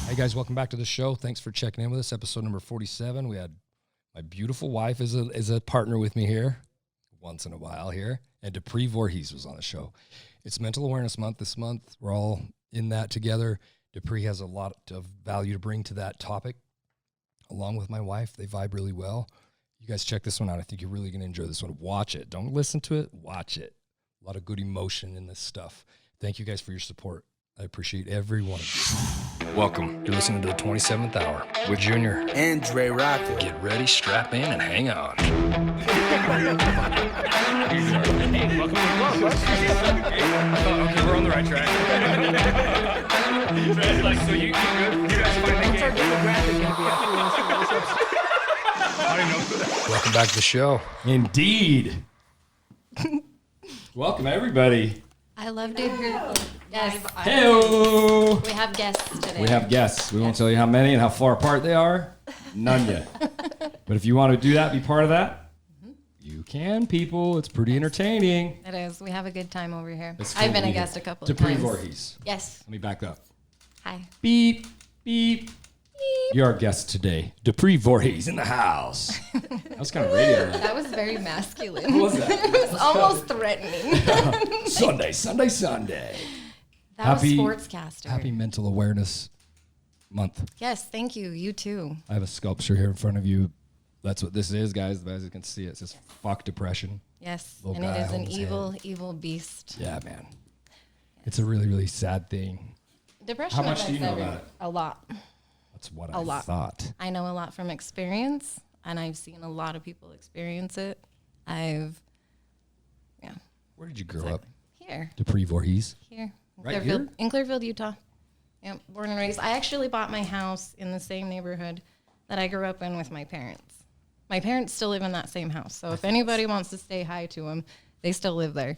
Hey guys, welcome back to the show. Thanks for checking in with us. Episode number 47. We had my beautiful wife is a partner with me here once in a while here, and Dupree Voorhies was on the show. It's Mental Awareness Month this month. We're all in that together. Dupree has a lot of value to bring to that topic. Along with my wife, they vibe really well. You guys check this one out. I think you're really going to enjoy this one. Watch it. Don't listen to it. Watch it. A lot of good emotion in this stuff. Thank you guys for your support. I appreciate every one of you. Welcome. You're listening to the 27th Hour with Junior and Dre Rocker. Get ready, strap in, and hang on. Hey, welcome to the vlog. Okay, we're on the right track. Like, so you good? You guys find the game? I don't know. Welcome back to the show. Indeed. Welcome, everybody. I love to hear. Yes. Hello. We have guests today. We have guests. We won't tell you how many and how far apart they are. None yet. But if you want to do that, be part of that, you can, people. It's pretty entertaining. It is. We have a good time over here. It's I've been a cool. guest a couple of Dupree times. Voorhies. Yes. Let me back up. Hi. Beep, beep. You're our guest today. Dupree Voorhies in the house. That was kind of radio. That was very masculine. What was that? It was almost threatening. Sunday. That was Sportscaster. Happy Mental Awareness Month. Yes, thank you. You too. I have a sculpture here in front of you. That's what this is, guys. As you can see, it says "fuck depression." Yes, Little and it guy is an holding his evil, evil beast. Yeah, man. It's a really, really sad thing. Depression. How much do you know affects about it? A lot. That's what A I lot. thought. I know a lot from experience, and I've seen a lot of people experience it. Where did you grow up? Here. Dupree Voorhies. Here. Right Clearfield, in Clearfield, Utah. Yep, born and raised. I actually bought my house in the same neighborhood that I grew up in with my parents. My parents still live in that same house. So if anybody wants to say hi to them, they still live there.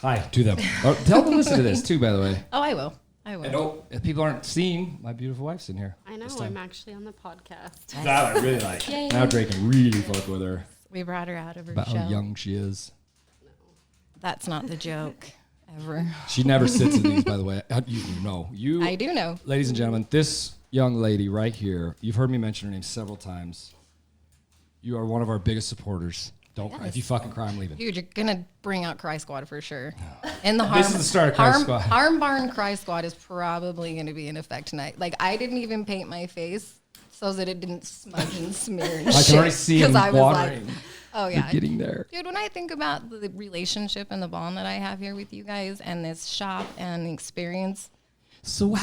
Hi to them. Oh, tell them to listen to this, too, by the way. Oh, I will. I will. And if people aren't seeing, my beautiful wife's in here. I know, I'm actually on the podcast. That I really like. Yay. Now Drake can really fuck with her. We brought her out of her About shell. how young she is. That's not the joke, ever. She never sits in these, by the way. You know. I do know. Ladies and gentlemen, this young lady right here, you've heard me mention her name several times. You are one of our biggest supporters. Don't cry. If you fucking cry, I'm leaving. Dude, you're going to bring out Cry Squad for sure. And the This is the start of Cry Squad. Harm Barn Cry Squad is probably going to be in effect tonight. Like, I didn't even paint my face so that it didn't smudge and smear and I can already see him I was watering. like, oh, yeah. Getting there. Dude, when I think about the relationship and the bond that I have here with you guys and this shop and the experience. So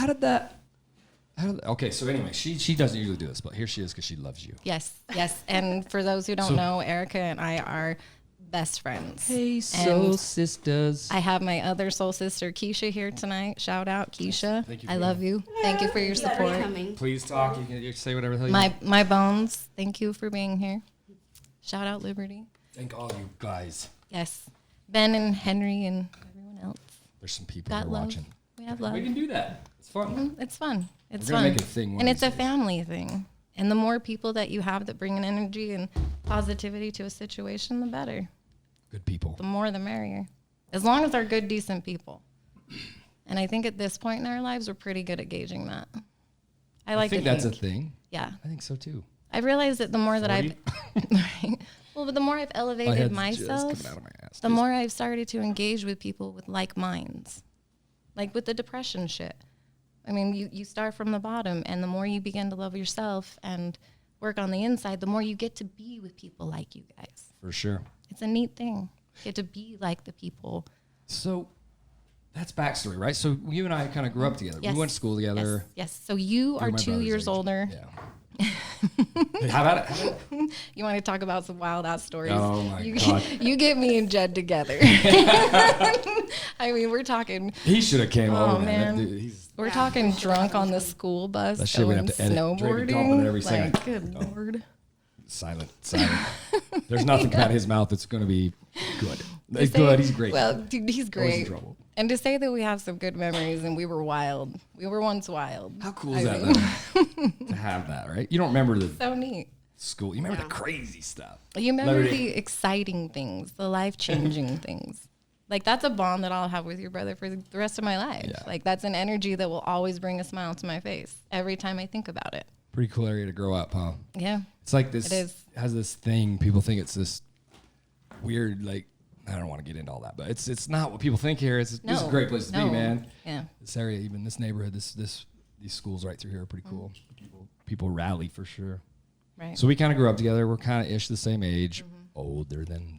okay, so anyway, she doesn't usually do this, but here she is because she loves you. Yes, yes. And for those who don't know, Erica and I are best friends. Hey, And sisters. I have my other soul sister, Keisha, here tonight. Shout out, Keisha. Thank you I for love you. Thank you for your support. Coming. Please talk. You can say whatever the hell you My bones, thank you for being here. Shout out, Liberty. Thank all you guys. Yes. Ben and Henry and everyone else. There's some people Got here love. watching. We have love. We can do that. It's fun. It's fun. It's We're gonna fun. make it a thing one And of it's a these days. family thing. And the more people that you have that bring an energy and positivity to a situation, the better. Good people. The more, the merrier. As long as they're good, decent people. And I think at this point in our lives, we're pretty good at gauging that. I think that's a thing. Yeah. I think so too. I've realized that the more that I've, well, but the more I've My elevated head's myself, just coming out of my ass. the more I've started to engage with people with like minds, like with the depression shit. I mean, you start from the bottom, and the more you begin to love yourself and work on the inside, the more you get to be with people like you guys. For sure. It's a neat thing. You get to be like the people. So that's backstory, right? So you and I kind of grew up together. Yes. We went to school together. Yes. So you are my 2 brother's years age. older. Yeah. How about it? You want to talk about some wild ass stories? Oh, my you, God. You get me and Jed together. I mean, we're talking. He should have came Oh, over, man. man. That dude, he's We're talking drunk on the school bus. That shit we'd going have to edit. Drake snowboarding. dumping every second. Like, good lord. Silent. There's nothing come out of his mouth that's going to be good. He's good. He's great. Well, dude, he's Always in great. trouble. And to say that we have some good memories and we were wild. We were once wild. How cool is that, though? To have that, right? You don't remember the So neat. school. You remember the crazy stuff. You remember Liberty. the exciting things, the life-changing things. Like, that's a bond that I'll have with your brother for the rest of my life. Yeah. Like, that's an energy that will always bring a smile to my face every time I think about it. Pretty cool area to grow up, huh? Yeah. It's like this. It is. Has this thing. People think it's this weird, like, I don't want to get into all that, but it's not what people think here. This is a great place to be, man. Yeah. This area, even this neighborhood, these schools right through here are pretty cool. People rally for sure. Right. So we kind of grew up together. We're kind of ish the same age, older than.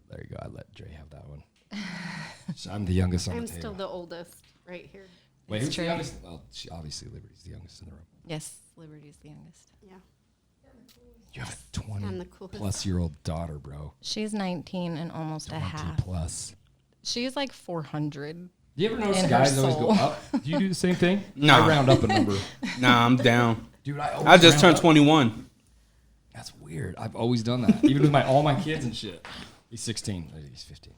There you go. I let Dre have that one. So I'm the youngest on I'm the table. still the oldest right here. Wait, who's the true. youngest? Well, obviously Liberty's the youngest in the room. Yes, Liberty's the youngest. Yeah. You have a 20 I'm the coolest. plus year old daughter, bro. She's 19 and almost a 20 half. plus. She's like 400. Do you ever notice In her guys always go soul. up? Do you do the same thing? Nah. I round up a number. Nah, I'm down. Dude, I always I just round turned up. 21. That's weird. I've always done that. Even with all my kids and shit. He's 16. He's 15.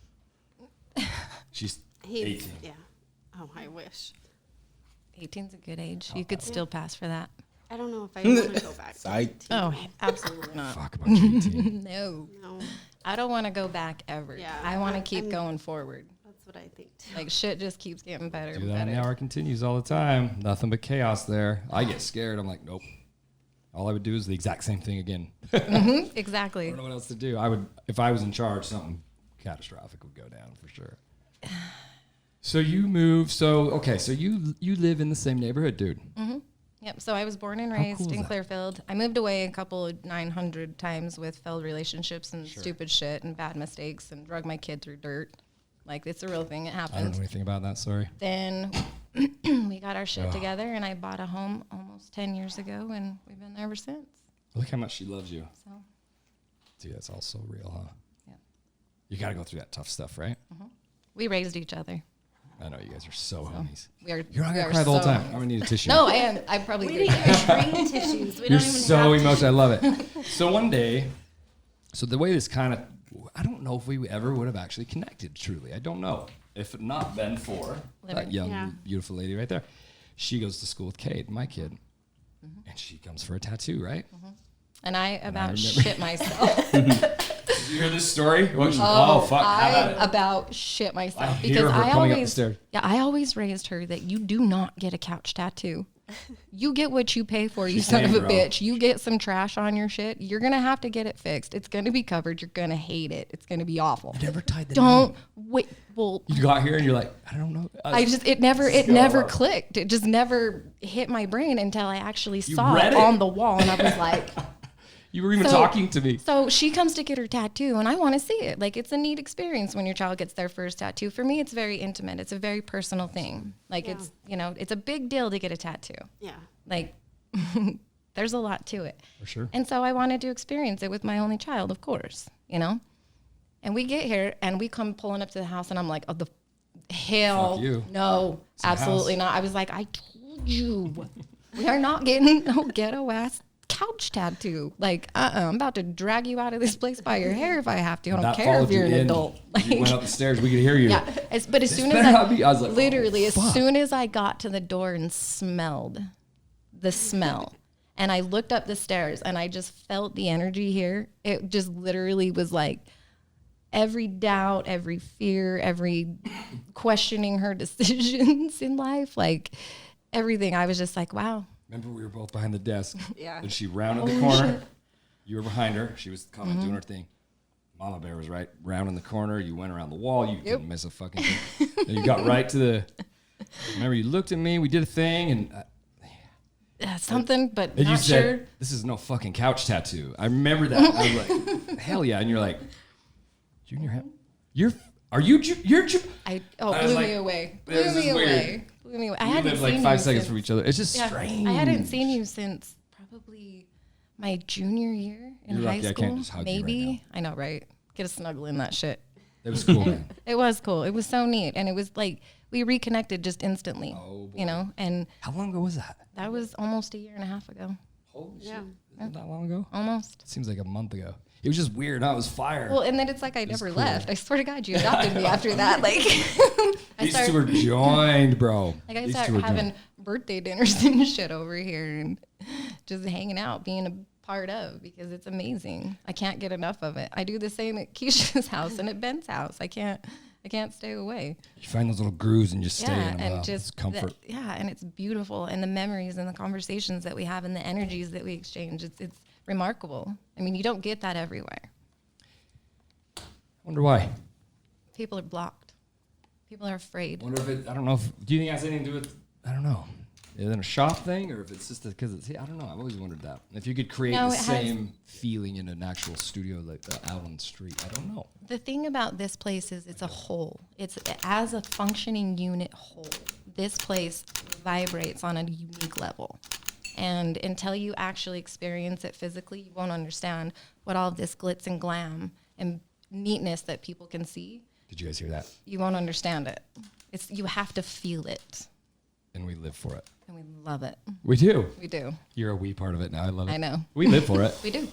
She's He's, 18. yeah. Oh, I wish. 18's a good age. You could still pass for that. I don't know if I want to go back. to Psych. 18. Oh, absolutely not. Fuck about you, 18. No. No, I don't want to go back ever. Yeah, I want to I'm- keep going forward. that's what I think too. Like, shit just keeps getting better Do and that and the better. hour continues all the time. Nothing but chaos there. I get scared. I'm like, nope. All I would do is the exact same thing again. I Exactly. don't know what else to do. I would, if I was in charge, something catastrophic would go down for sure. So you move. So you live in the same neighborhood, dude. Yep. So I was born and How raised cool is in that? Clearfield. I moved away a couple of 900 times with failed relationships and stupid shit and bad mistakes and drug my kid through dirt. Like, it's a real thing. It I don't know happened. anything about that. Sorry. Then we got our shit together, and I bought a home almost 10 years ago, and we've been there ever since. Look how much she loves you. So, Dude, that's all so real, huh? yeah. You got to go through that tough stuff, right? We raised each other. I know you guys are so homies. We are. You're not we gonna are cry the whole so time. I'm homies. gonna need a tissue. No, I am. I probably We did. didn't even bring tissues. We You're don't even so have emotional. I love it. So one day, so the way this kind of, I don't know if we ever would have actually connected truly. I don't know. If it not been for that Liberty. young, Yeah. beautiful lady right there. She goes to school with Kate, my kid. And she comes for a tattoo, right? And I about remember- shit myself. Did you hear this story? Oh, fuck. How I about it? about shit myself I hear because her I coming up the always, stairs. yeah, I always raised her that you do not get a couch tattoo. You get what you pay for, you She's son of saying, a bro. bitch. You get some trash on your shit, you're gonna have to get it fixed. It's gonna be covered. You're gonna hate it. It's gonna be awful. Never tied the Don't wait. Well, You got here and you're like, I don't know. it never Go. clicked. It just never hit my brain until I actually saw read it it? on the wall, and I was like. You were even So- talking to me. So she comes to get her tattoo, and I want to see it. Like, it's a neat experience when your child gets their first tattoo. For me, it's very intimate. It's a very personal thing. Like, Yeah. it's, it's a big deal to get a tattoo. Yeah. Like, there's a lot to it. For sure. And so I wanted to experience it with my only child, of course, And we get here, and we come pulling up to the house, and I'm like, oh, the hell, Fuck you. no, It's a absolutely house. not. I was like, I told you, we are not getting no ghetto ass couch tattoo. Like, I'm about to drag you out of this place by your hair if I have to. I don't That care if followed you're you an in. adult. You went up the stairs. We could hear you. Yeah, but as soon as better not be- I was like, literally, oh, as fuck. soon as I got to the door and smelled the smell, and I looked up the stairs, and I just felt the energy here. It just literally was like every doubt, every fear, every questioning her decisions in life, like everything. I was just like, wow. Remember, we were both behind the desk. Yeah. And she rounded the corner. You were behind her. She was kind of Mm-hmm. doing her thing. Mama Bear was right round in the corner. You went around the wall. You didn't miss a fucking thing. And you got right to the. Remember, you looked at me. We did a thing, and Something, but you not said, sure. "This is no fucking couch tattoo." I remember that. I was like, "Hell yeah!" And you're like, "Junior, are you? You're." I I was blew like, me away. "This Blew is me weird." away. Blew me away. I We hadn't lived like seen 5 you seconds since- from each other. It's just Yeah, strange. I hadn't seen you since probably my junior year in You're high lucky I school. can't just hug you right maybe. now. I know, right? Get a snuggle in that shit. It was cool, man. It was cool. It was so neat, and it was like we reconnected just instantly. Oh, boy. And How long ago was that? that was almost a year and a half ago. Holy Yeah. shit! Isn't that long ago? Almost. Seems like a month ago. It was just weird. Huh? It was fire. Well, and then it's like I never cool. left. I swear to God, you adopted me after that. Like, I These started, two were joined, bro. like I These started two were having joined. birthday dinners and shit over here, and just hanging out, being a part of, because it's amazing. I can't get enough of it. I do the same at Keisha's house and at Ben's house. I I can't stay away. You find those little grooves and just stay in them. and It's just comfort. and it's beautiful, and the memories and the conversations that we have and the energies that we exchange. It's remarkable. I mean, you don't get that everywhere. I wonder why. People are blocked. People are afraid. Wonder if it, I don't know if, do you think it has anything to do with, I don't know. Is it a shop thing or if it's just because it's, I don't know. I've always wondered that. If you could create No, the it has- same feeling in an actual studio like out on the street, I don't know. The thing about this place is it's a whole. It's as a functioning unit whole. This place vibrates on a unique level. And until you actually experience it physically, you won't understand what all of this glitz and glam and neatness that people can see. Did you guys hear that? You won't understand it. You have to feel it. And we live for it. And we love it. We do. We do. You're a wee part of it now. I love it. I know. We live for it. We do.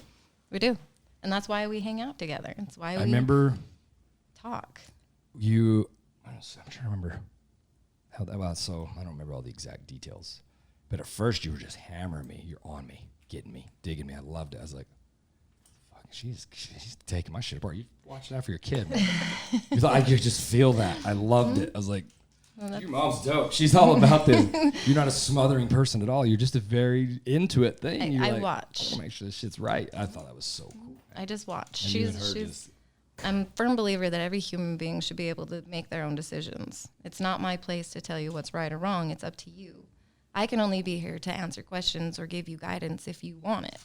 We do. And that's why we hang out together. It's why I we remember talk. I'm trying to remember how that was. So I don't remember all the exact details. But at first you were just hammering me. You're on me, getting me, digging me. I loved it. I was like, fuck, she's taking my shit apart. You watch that for your kid. You thought I could just feel that. I loved it. I was like, your mom's dope. She's all about this. You're not a smothering person at all. You're just a very into it thing. You're I like, watch. I want to make sure this shit's right. I thought that was so cool. I just watch. And you and her She's just- I'm a firm believer that every human being should be able to make their own decisions. It's not my place to tell you what's right or wrong. It's up to you. I can only be here to answer questions or give you guidance if you want it.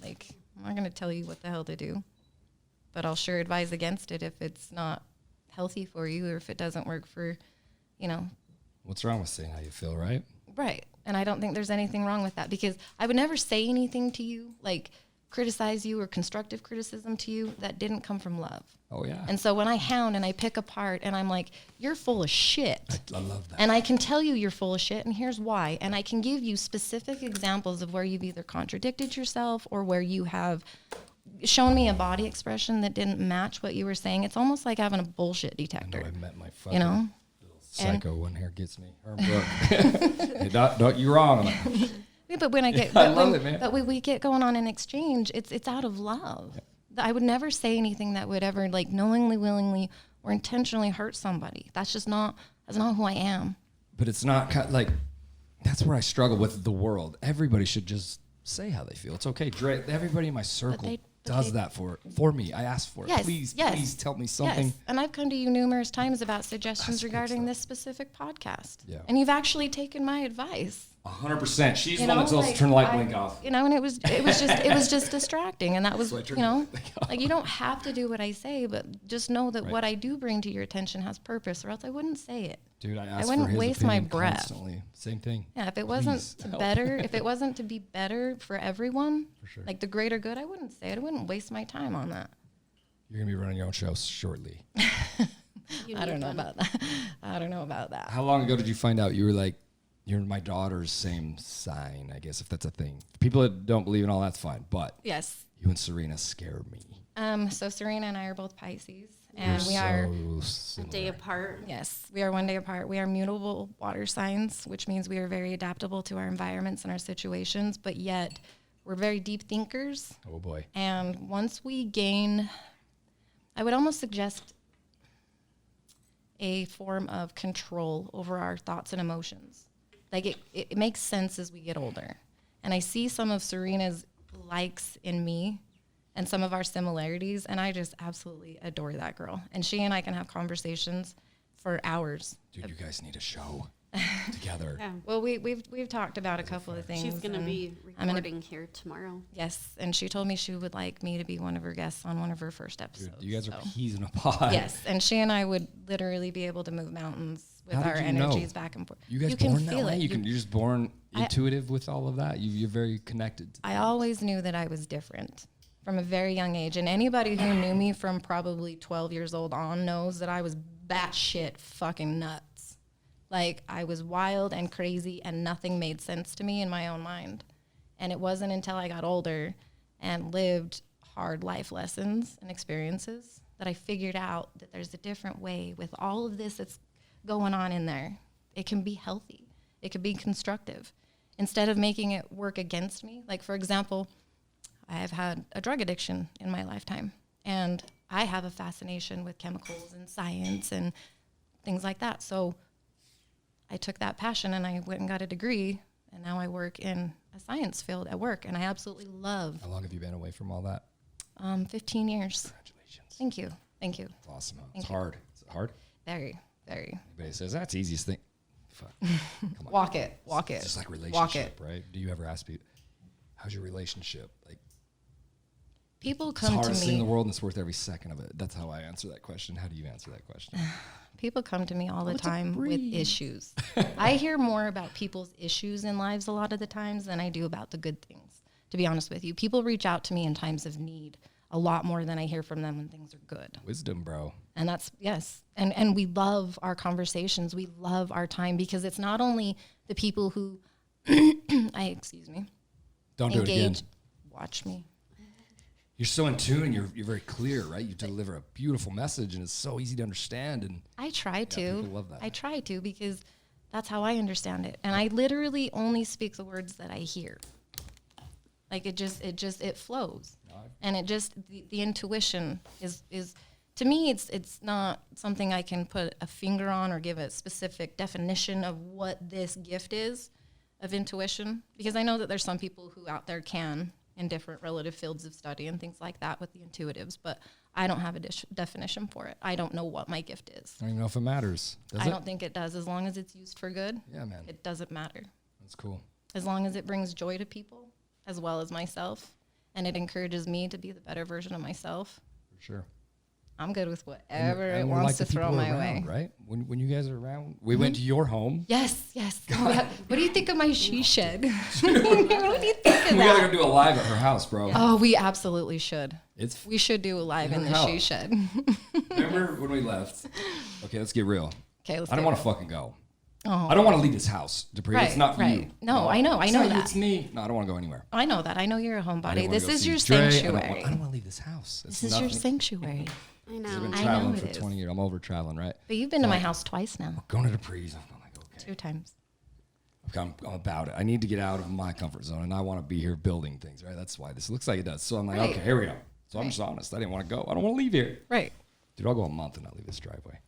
Like, I'm not going to tell you what the hell to do, but I'll sure advise against it if it's not healthy for you or if it doesn't work for, What's wrong with saying how you feel, right? Right. And I don't think there's anything wrong with that because I would never say anything to you, like criticize you or constructive criticism to you that didn't come from love. Oh, yeah. And so when I hound and I pick apart and I'm like, you're full of shit. I love that. And I can tell you you're full of shit and here's why. And I can give you specific examples of where you've either contradicted yourself or where you have shown me a body expression that didn't match what you were saying. It's almost like having a bullshit I know detector. I met my fucking You know? psycho one here gets me. Herm Brooke. Hey, Doc, you're wrong. I'm like, Yeah, but when I get, I but love when- it, man. But when we get going on an exchange, it's out of love. I would never say anything that would ever like knowingly, willingly, or intentionally hurt somebody. That's not who I am. but it's not like, that's where I struggle with the world. Everybody should just say how they feel. It's okay. Everybody in my circle does that for me. I ask for it. Yes, Please tell me something. Yes, and I've come to you numerous times about suggestions That's good regarding stuff. this specific podcast. Yeah. And you've actually taken my advice. 100%. She's the You one know, that tells us like, to turn the light I- blink off. And it was just distracting, and that was So I turned you know the light off. like you don't have to do what I say, but just know that Right. what I do bring to your attention has purpose, or else I wouldn't say it. Dude, I ask wouldn't for his waste my opinion breath. constantly. Same thing. Yeah, if it wasn't Please, to help. better, if it wasn't to be better for everyone, sure. like the greater good, I wouldn't say it. I wouldn't waste my time on that. You're going to be running your own show shortly. You I don't need know one. about that. I don't know about that. How long ago did you find out you were like, you're my daughter's same sign, I guess, if that's a thing? People that don't believe in all that's fine, but Yes. you and Serena scare me. So Serena and I are both Pisces, and You're we are so A similar. day apart. yes, we are one day apart. We are mutable water signs, which means we are very adaptable to our environments and our situations, but yet we're very deep thinkers. Oh boy. And once we gain, I would almost suggest a form of control over our thoughts and emotions. Like it makes sense as we get older. And I see some of Serena's likes in me and some of our similarities, and I just absolutely adore that girl. And she and I can have conversations for hours. Dude, you guys need a show together. Yeah. Well, we've talked about a couple of things. She's going to and be I'm gonna- recording here tomorrow. Yes, and she told me she would like me to be one of her guests on one of her first Dude, episodes. you guys are so. peas in a pod. Yes, and she and I would literally be able to move mountains with How did our you know? energies back and forth. You guys can born that feel way? it. You're just born I- intuitive with all of that? You're very connected. I always knew that I was different from a very young age, and anybody who knew me from probably 12 years old on knows that I was batshit fucking nuts. Like, I was wild and crazy, and nothing made sense to me in my own mind. And it wasn't until I got older and lived hard life lessons and experiences that I figured out that there's a different way with all of this that's going on in there. It can be healthy. It can be constructive. Instead of making it work against me, like, for example, I have had a drug addiction in my lifetime, and I have a fascination with chemicals and science and things like that. So I took that passion and I went and got a degree, and now I work in a science field at work, and I absolutely love. How long have you been away from all that? 15 years. Congratulations. Thank you. Thank you. It's awesome. Huh? Thank It's you. hard. Is it hard? Very, very. Everybody says that's the easiest thing. Fuck. Come on. Walk it. It's just like Walk relationship, it. right? Do you ever ask people, how's your relationship? Like, People it's the come to hardest thing in the me. world, and it's worth every second of it. That's how I answer that question. How do you answer that question? People come to me all the What's a time with breed? issues. I hear more about people's issues in lives a lot of the times than I do about the good things, to be honest with you. People reach out to me in times of need a lot more than I hear from them when things are good. Wisdom, bro. And that's, yes. And we love our conversations. We love our time, because it's not only the people who, excuse me, Don't do it again. engage. Watch me. You're so in tune, and you're very clear, right? You deliver a beautiful message, and it's so easy to understand. And I try to. people love that. I try to, because that's how I understand it. And I literally only speak the words that I hear. Like it flows. And it just, the intuition is to me, it's not something I can put a finger on or give a specific definition of what this gift is of intuition, because I know that there's some people who out there can, in different relative fields of study and things like that, with the intuitives, but I don't have a definition for it. I don't know what my gift is. I don't even know if it matters. Does I it? don't think it does. As long as it's used for good, Yeah, man. it doesn't matter. That's cool. As long as it brings joy to people as well as myself, and it encourages me to be the better version of myself, For sure. I'm good with whatever And it we're wants like to the throw people my around, way. right? When you guys are around, we went to your home. Yes, yes. What do you think of my she shed? What do you think of We that? gotta go do a live at her house, bro. Oh, we absolutely should. It's We should do a live in Your the she house. shed. remember when we left? Okay, let's get real. Okay, let's I don't get want to real. fucking go. Oh. I don't want to leave this house, Dupree. Right, It's not for right. you. No, I know It's not you, that. It's me. No, I don't want to go anywhere. I know that. I know you're a I homebody. didn't wanna This go is see your Dre. I sanctuary. don't want to leave this house. It's This is your nothing. sanctuary. I I've know. been I traveling know for it is. 20 years. I'm over traveling, right? But you've been to my house twice now. Going to Dupree's. I'm like, okay. 2 times. I'm about it. I need to get out of my comfort zone, and I want to be here building things, right? That's why this looks like it does. So I'm like, Right. okay, here we go. So I'm Right. just honest. I didn't want to go. I don't want to leave here. Right. Dude, I'll go a month and not leave this driveway.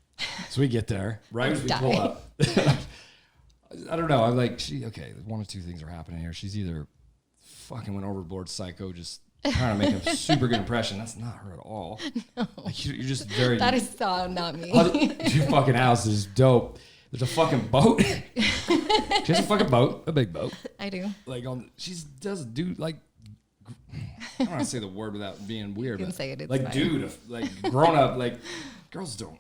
So we get there, right as we Die. pull up. I don't know. I'm like, okay, one of two things are happening here. She's either fucking went overboard psycho, just trying to make a super good impression. That's not her at all. No. Like, you're just very... That is not me. Your fucking house is dope. There's a fucking boat. She has a fucking boat, a big boat. I do. Like she does do like I don't want to say the word without being weird. can but say it, it's like fine. dude, like grown up, like girls don't.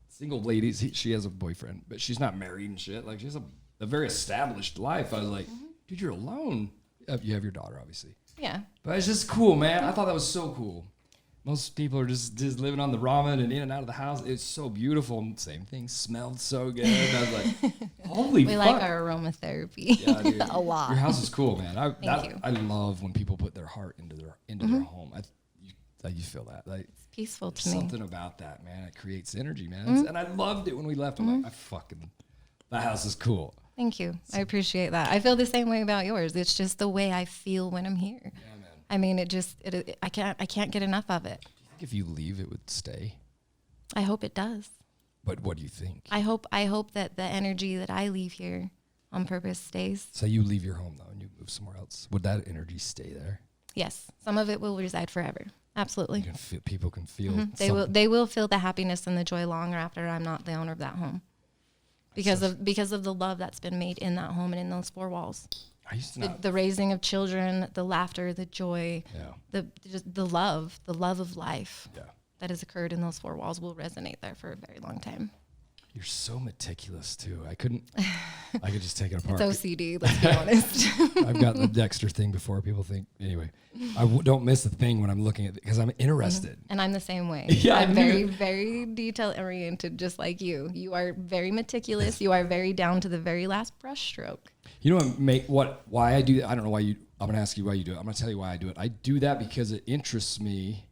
Single ladies, she has a boyfriend, but she's not married and shit. Like she has a very established life. I was like, dude, you're alone. You have your daughter, obviously, Yeah. but it's just cool, man. I thought that was so cool. Most people are just living on the ramen and in and out of the house. It's so beautiful. And same thing, smelled so good. I was like, holy We fuck. like our aromatherapy Yeah, dude. a lot. Your house is cool, man. Thank you. I love when people put their heart into their home. You feel that. Like It's peaceful to there's me. something about that, man. It creates energy, man. And I loved it when we left. I'm like, that house is cool. Thank you. I appreciate that. I feel the same way about yours. It's just the way I feel when I'm here. Yeah, man. I mean, I can't get enough of it. Do you think if you leave, it would stay? I hope it does. But what do you think? I hope that the energy that I leave here on purpose stays. So you leave your home though, and you move somewhere else. Would that energy stay there? Yes, some of it will reside forever. Absolutely. People can feel. They will feel the happiness and the joy longer after I'm not the owner of that home. Because of the love that's been made in that home and in those 4 walls. I used to not. The raising of children, the laughter, the joy, Yeah. the love of life Yeah. that has occurred in those 4 walls will resonate there for a very long time. You're so meticulous too. I could just take it apart. It's OCD, let's be honest. I've got the Dexter thing before people think. Anyway, don't miss a thing when I'm looking at it because I'm interested. And I'm the same way. Yeah, I'm I very, knew. very detail oriented, just like you. You are very meticulous. You are very down to the very last brush stroke. You know why I do that? I don't know why you. I'm gonna ask you why you do it. I'm gonna tell you why I do it. I do that because it interests me.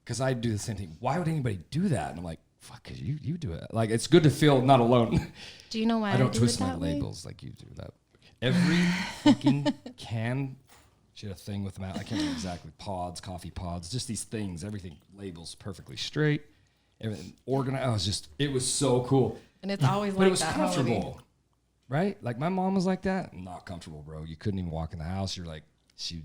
Because I do the same thing. Why would anybody do that? And I'm like, fuck, cause you do it. Like it's good to feel not alone. Do you know why I don't do twist it my that way? labels like you do that. Every fucking can She had a thing with them out. I can't remember exactly. Pods, coffee pods, just these things. Everything labels perfectly straight. Everything organized. It was so cool. And it's always But like it was that. comfortable, right? Like my mom was like that. Not comfortable, bro. You couldn't even walk in the house. You're like, she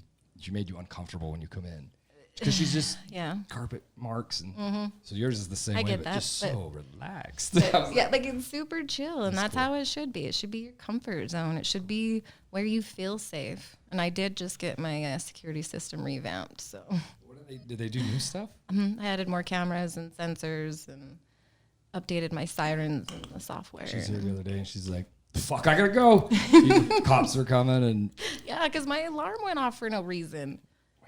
made you uncomfortable when you come in. Because she's just Yeah. carpet marks. And so yours is the same way, get but that, just but- so relaxed. Yeah, like it's super chill, and that's cool. how it should be. It should be your comfort zone. It should be where you feel safe. And I did just get my security system revamped, so Did they do new stuff? I added more cameras and sensors and updated my sirens and the software. She's here the other day and she's like, fuck, I gotta go. Cops are coming and Yeah, because my alarm went off for no reason.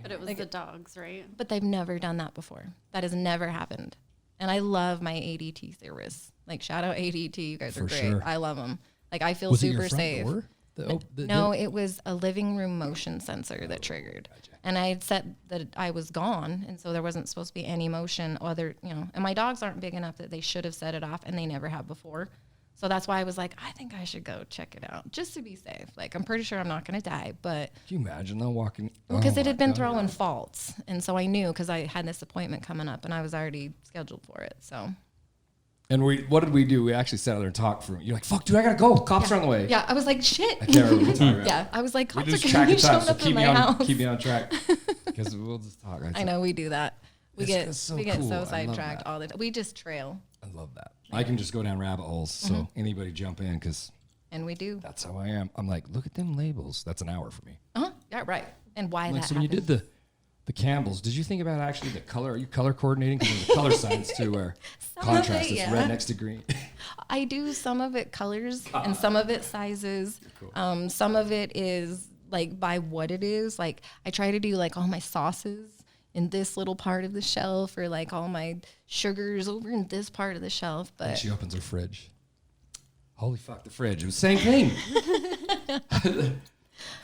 But it was the dogs, right? But they've never done that before. That has never happened. And I love my ADT service. Like, shout out ADT. You guys are For great. sure. I love them. Like, I feel Was it super your front safe. door? No, it was a living room motion sensor that triggered. And I had set that I was gone, and so there wasn't supposed to be any motion. And my dogs aren't big enough that they should have set it off, and they never have before. So that's why I was like, I think I should go check it out just to be safe. Like, I'm pretty sure I'm not going to die, but Can you imagine though walking? because Oh it had my been God. throwing faults, and so I knew because I had this appointment coming up, and I was already scheduled for it. So And what did we do? We actually sat there and talked for. You're like, fuck, dude, I gotta go. Cops are on the way. yeah, I was like, shit. I can't remember what time. Yeah, I was like, We cops are just going track to of be time, showing so up in keep me my on house. keep me on track because we'll just talk. I know we do that. We It's- get it's so we get cool. I so love sidetracked that. all the time. We just trail, I love that. I can just go down rabbit holes. So anybody jump in because and we do. that's how I am. I'm like, look at them labels. That's an hour for me. Yeah, right. And why Like, that so when you happened. did the Campbells, did you think about actually the color? Are you color coordinating? Because there's a color science too, where Some of contrast it, is yeah. red next to green. I do some of it colors and some of it sizes. Some of it is like by what it is. Like I try to do like all my sauces in this little part of the shelf, or like all my sugars over in this part of the shelf. And But she opens her fridge. Holy fuck, the fridge. It was the same thing.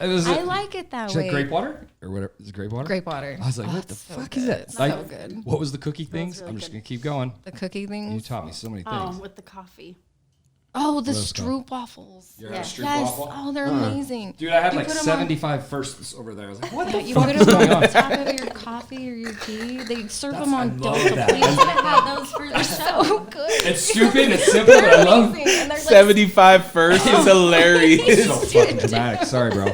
It was I like it that She's like way. grape water or whatever. Is it grape water? Grape water. I was like, Oh, what the it's so fuck good. is that? It's Like, so good. what was the cookie things? really I'm just good. gonna keep going. The cookie You things. taught me so many Oh, things. with the coffee. Oh, the What else, stroop waffles. You ever had a stroop Yes. waffle? Oh, they're amazing. Dude, I had You like put 'em on- 75 firsts over there. I was like, what the You fuck put is them going on on? top of your coffee or your tea. They serve them I on love Delta, that. please. Had those for the show. So good. It's stupid, it's simple, but I love Amazing. And they're like 75 first is hilarious. It's so fucking dramatic. Sorry, bro.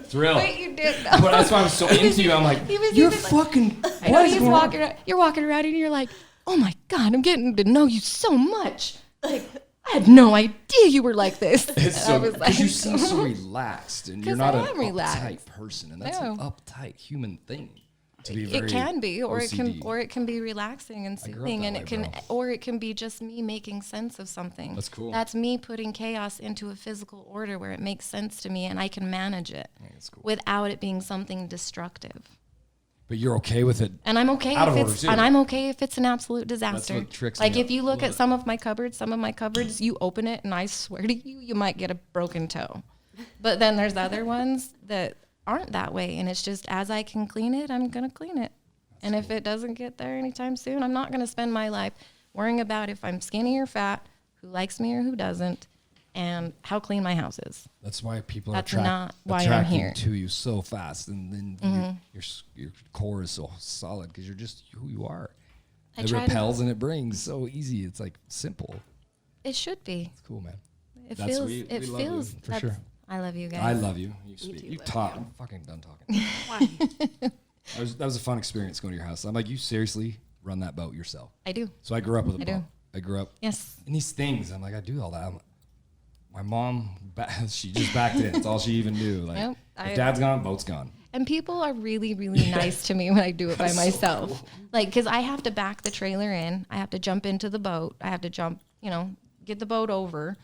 Thrill. Wait, you did. But that's why I'm so into you. I'm like, He was you're even like- fucking. I know What is he's going on? walking around, you're walking around and you're like, oh my God, I'm getting to know you so much. Like, I had no idea you were like this. It's And so I was because you like, seem so relaxed, and you're 'Cause not I an am uptight relaxed. person, and that's an No. uptight human thing to be very. it can be, or OCD. it can be relaxing and grew up soothing, that and way, it can, bro. or it can be just me making sense of something. That's cool. That's me putting chaos into a physical order where it makes sense to me, and I can manage it that's cool. without it being something destructive. But you're okay with it. And I'm okay Out if of order, it's too. and I'm okay if it's an absolute disaster. what tricks like me if up. you look Love at it. some of my cupboards, you open it and I swear to you, you might get a broken toe. But then there's other ones that aren't that way, and it's just as I can clean it, I'm gonna clean it. And if it doesn't get there anytime soon, I'm not gonna spend my life worrying about if I'm skinny or fat, who likes me or who doesn't, and how clean my house is. That's why people That's are not why I'm attracted here. to you so fast, and then your core is so solid because you're just who you are. I It try to- repels and it brings so easy. It's like simple. It should be. It's cool, man. It That's- feels. we It love you, feels. for that's- sure. I love you guys. I love you. You speak. too You love talk. you. I'm fucking done talking. Why? That was a fun experience going to your house. I'm like, you seriously run that boat yourself. I do. So I grew up with a I do. boat. I grew up Yes. in these things. I'm like, I do all that. My mom, she just backed in. It's all she even knew. Like, Nope, if dad's gone, boat's gone. And people are really, really nice to me when I do it by myself. Like, because I have to back the trailer in. I have to jump into the boat. I have to jump, get the boat over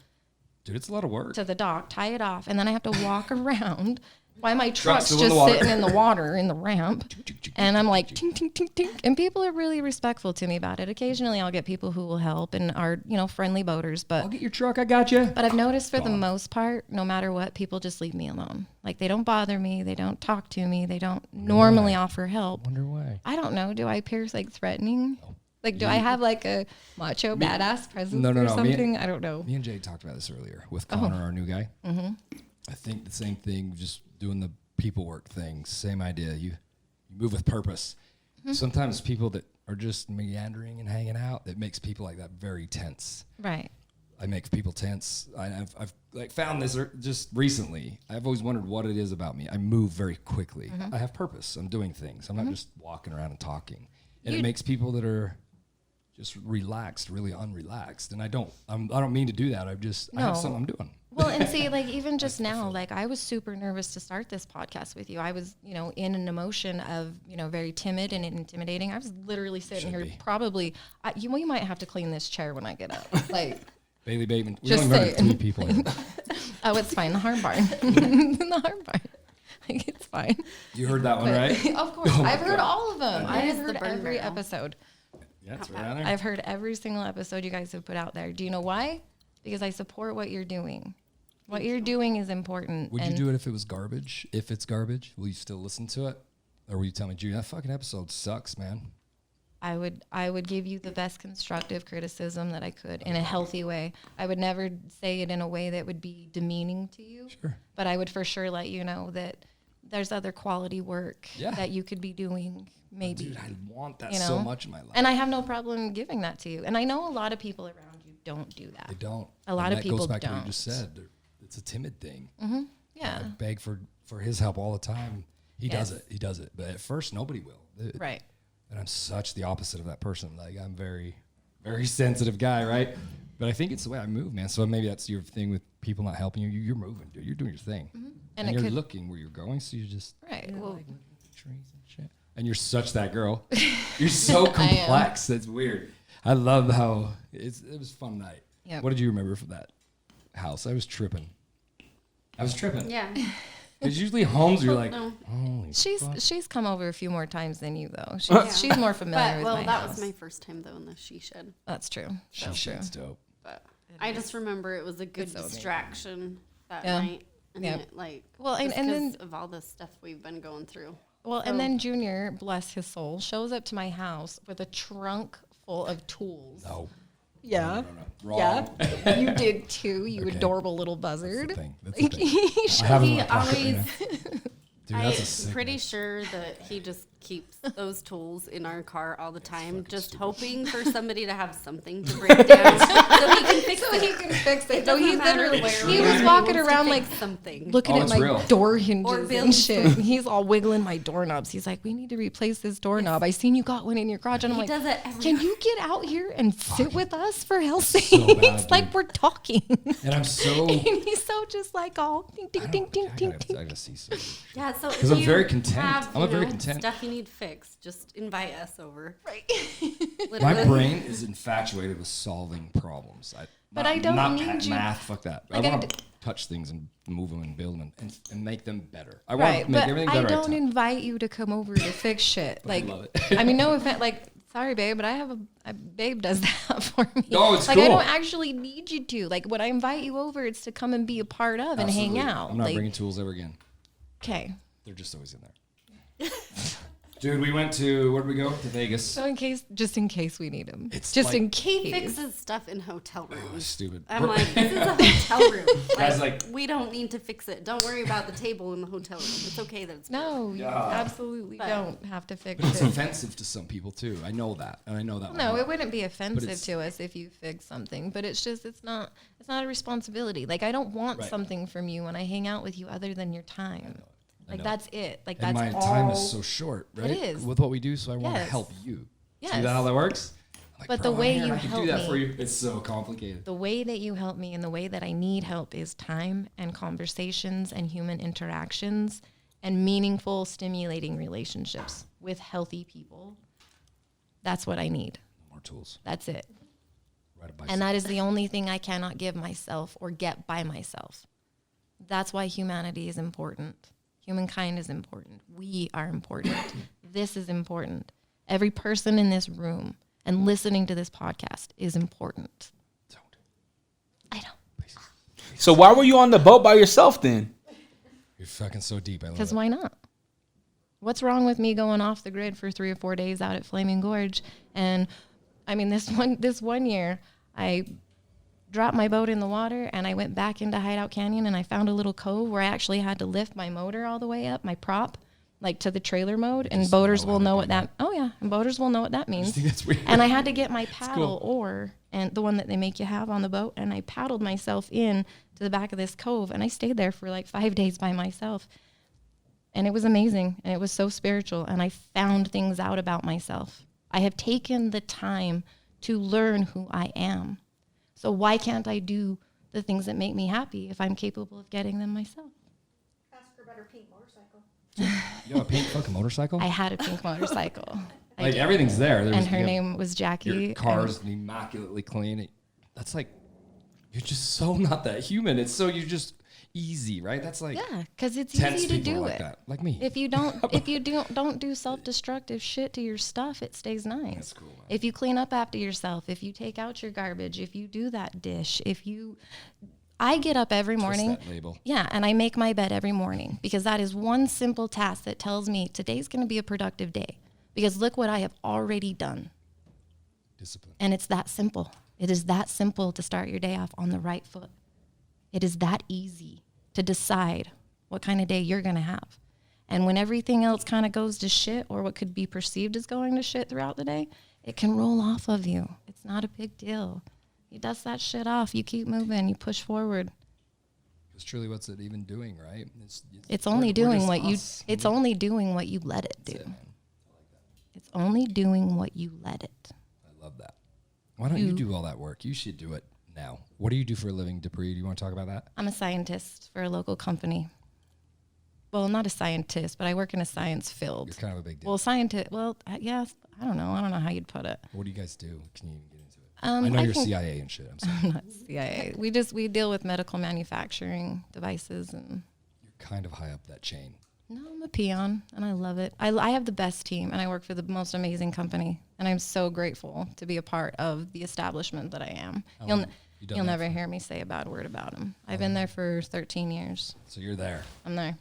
Dude, it's a lot of work. to the dock, tie it off, and then I have to walk around while my Truck's truck's still in just the water. sitting in the water in the ramp. And I'm like, tink, tink, tink, tink. And people are really respectful to me about it. Occasionally I'll get people who will help and are, friendly boaters. I'll But get your truck. I got you. I've noticed for the Gone. most part, no matter what, people just leave me alone. Like, they don't bother me. They don't talk to me. They don't normally offer help. Wonder why. I don't know. Do I appear like threatening? Like, do I have like a macho badass presence No. or Me- something? I don't know. Me and Jay talked about this earlier with Connor, our new guy. Mm-hmm. I think the same thing, just doing the people work things. Same idea. You move with purpose. Sometimes people that are just meandering and hanging out, it makes people like that very tense. Right. I make people tense. I've like found this just recently. I've always wondered what it is about me. I move very quickly. I have purpose. I'm doing things. I'm not just walking around and talking. And it makes people that are just relaxed really unrelaxed. And I don't mean to do that. I have something I'm doing. Well, and see, like even just now, like I was super nervous to start this podcast with you. I was, in an emotion of, very timid and intimidating. I was literally sitting here probably, you might have to clean this chair when I get up. Like, Bailey Bateman. We Just only murdered saying. 3 people here. oh, it's fine. The harm barn. The harm barn. Like, it's fine. You heard that one, But- right? Of course. I've heard all of them. I have Here's the heard burn every barrel. episode. Yeah, it's right down there. I've heard every single episode you guys have put out there. Do you know why? Because I support what you're doing. What you're doing is important. Would you and do it if it was garbage? If it's garbage, will you still listen to it? Or will you tell me, Judy, that fucking episode sucks, man? I would give you the best constructive criticism that I could in a healthy way. I would never say it in a way that would be demeaning to you. Sure. But I would for sure let you know that there's other quality work Yeah. that you could be doing maybe. Dude, I want that You so know? much in my life. And I have no problem giving that to you. And I know a lot of people around you don't do that. They don't. A lot And of that people goes back to what don't. you just said. It's a timid thing. Yeah. I beg for his help all the time. He does Yes. it. He does it. But at first, nobody will. Right. And I'm such the opposite of that person. Like, I'm very, very sensitive guy, right? But I think it's the way I move, man. So maybe that's your thing with people not helping you. You're moving, dude. You're doing your thing. And it you're could- looking where you're going, so you just... Right. Well, like, look at the trees and shit. And you're such that girl. You're so complex. That's weird. I love how... It was a fun night. Yep. What did you remember from that house? I was tripping. Yeah. Because usually homes, you're like, No. holy she's come over a few more times than you though. She's more familiar But, with well, my that house. was my first time, though, in the she shed. That's true. shit, shit's dope. But I just remember it was a good so amazing. distraction that Yeah. night. And Yeah. it, like, Well, and- just and then- 'cause of all the stuff we've been going through. Well, and then Junior, bless his soul, shows up to my house with a trunk full of tools. No. Yeah. No. Wrong. Yeah. You did too, you Okay. adorable little That's buzzard. the thing. That's the thing. I have it in He my pocket right always, now. Dude, that's a I'm sick pretty one. sure that he just keeps those tools in our car all the time, just hoping for somebody to have something to break down so he can fix it. He can fix it. It No, he doesn't matter literally, where he we are, was walking wants to around fix like something. looking Oh, at it's my real. door hinges Or and building shit. And he's all wiggling my doorknobs. He's like, "We need to replace this doorknob. I seen you got one in your garage." And I'm He like, does it every "Can you get out here and sit with us for hell's so sake? bad, Like dude. we're talking." And I'm so... And he's so just like, "Oh, ding, ding, ding, ding, ding, I ding." gotta see some. Yeah, so 'Cause I'm if very you content. have, I'm you very know, content. Stuff you need fixed, just invite us over. Right. My Literally. brain is infatuated with solving problems. But I don't not need you- math. Fuck that. Like, I I want d- to touch things and move them and build them and make them better. I want Right, to make but everything I better. don't invite you to come over to fix shit. Like, love it. I mean, no offense. Like, sorry, babe, but I have a babe does that for me. No, it's like I cool. don't actually need you to. Like, when I invite you over, it's to come and be a part of and hang out. I'm not like, bringing tools ever again. okay. They're just always in there. Dude, we went to, where did we go? To Vegas. So just in case we need them. It's Just like- in He case. fixes stuff in hotel Oh, rooms. stupid. I'm like, this is a hotel room. Guys, Like, like- we don't need to fix it. Don't worry about the table in the hotel room. It's okay that it's No, you absolutely But- don't have to fix But it's it. offensive to some people too. I know that. And I know that. No, one. it wouldn't be offensive it's- to us if you fix something, but it's just it's not a responsibility. Like I don't want Right. something from you when I hang out with you other than your time. Like know. that's it. Like And that's my all. time is so short, right? is. With what we do, so I want to Yes. help you. See Yes. that how that works? I'm like, But "Bro, the I'm way here and you I can help do that me- for you. It's so complicated. The way that you help me and the way that I need help is time and conversations and human interactions and meaningful, stimulating relationships with healthy people. That's what I need. More tools. That's it. Ride a bicycle. And that is the only thing I cannot give myself or get by myself. That's why humanity is important. Humankind is important. We are important. This is important. Every person in this room and listening to this podcast is important. Don't. I don't. So why were you on the boat by yourself then? You're fucking so deep. I love Because it. why not? What's wrong with me going off the grid for 3 or 4 days out at Flaming Gorge? And I mean, this one year, I dropped my boat in the water, and I went back into Hideout Canyon, and I found a little cove where I actually had to lift my motor all the way up, my prop, like to the trailer mode, and boaters will know what that. Oh yeah, and boaters will know what that means. That's weird. And I had to get my paddle oar, and the one that they make you have on the boat, and I paddled myself in to the back of this cove, and I stayed there for like 5 days by myself. And it was amazing, and it was so spiritual, and I found things out about myself. I have taken the time to learn who I am. So why can't I do the things that make me happy if I'm capable of getting them myself? Ask for a better pink motorcycle. You have a pink fucking motorcycle? I had a pink motorcycle. I Like did. everything's there. And her name was Jackie. Your car's immaculately clean. That's like, you're just so not that human. It's so you're just easy, right? That's like Yeah, because it's tense easy to people do like it. that, like me. If you don't do self-destructive shit to your stuff, it stays nice. That's cool, man. If you clean up after yourself, if you take out your garbage, if you do that dish, I get up every morning. that label. Yeah, and I make my bed every morning because that is one simple task that tells me today's going to be a productive day. Because look what I have already done. Discipline. And it's that simple. It is that simple to start your day off on the right foot. It is that easy to decide what kind of day you're going to have. And when everything else kind of goes to shit, or what could be perceived as going to shit throughout the day, it can roll off of you. It's not a big deal. You dust that shit off. You keep moving. You push forward. Because truly, what's it even doing, right? It's only doing what you. us. It's only doing what you let it do. That's it, man. It's only doing what you let it. I love that. Why don't you do all that work? You should do it now. What do you do for a living, Dupree? Do you want to talk about that? I'm a scientist for a local company. Well, not a scientist, but I work in a science field. You're kind of a big deal. Well, scientist. Well, yes. I don't know. I don't know how you'd put it. What do you guys do? Can you even get into it? I I know you're can- CIA and shit. I'm sorry. I'm not CIA. We deal with medical manufacturing devices, and You're kind of high up that chain. no, I'm a peon, and I love it. I have the best team, and I work for the most amazing company, and I'm so grateful to be a part of the establishment that I am. long have you done You'll that never hear me say a bad word about them. I've been there for 13 years. So you're there. I'm there.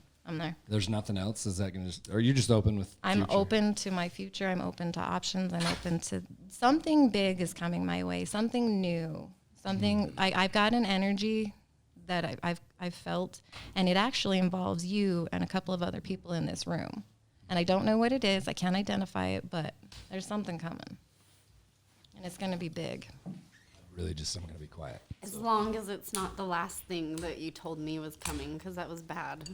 There's nothing else. Is that gonna just? Or you're just open with? I'm future? open to my future. I'm open to options. I'm open to something big is coming my way. Something new. Something I've got an energy that I've felt, and it actually involves you and a couple of other people in this room. And I don't know what it is. I can't identify it, but there's something coming, and it's going to be big. Really, just I'm gonna be quiet. As long as it's not the last thing that you told me was coming, because that was bad.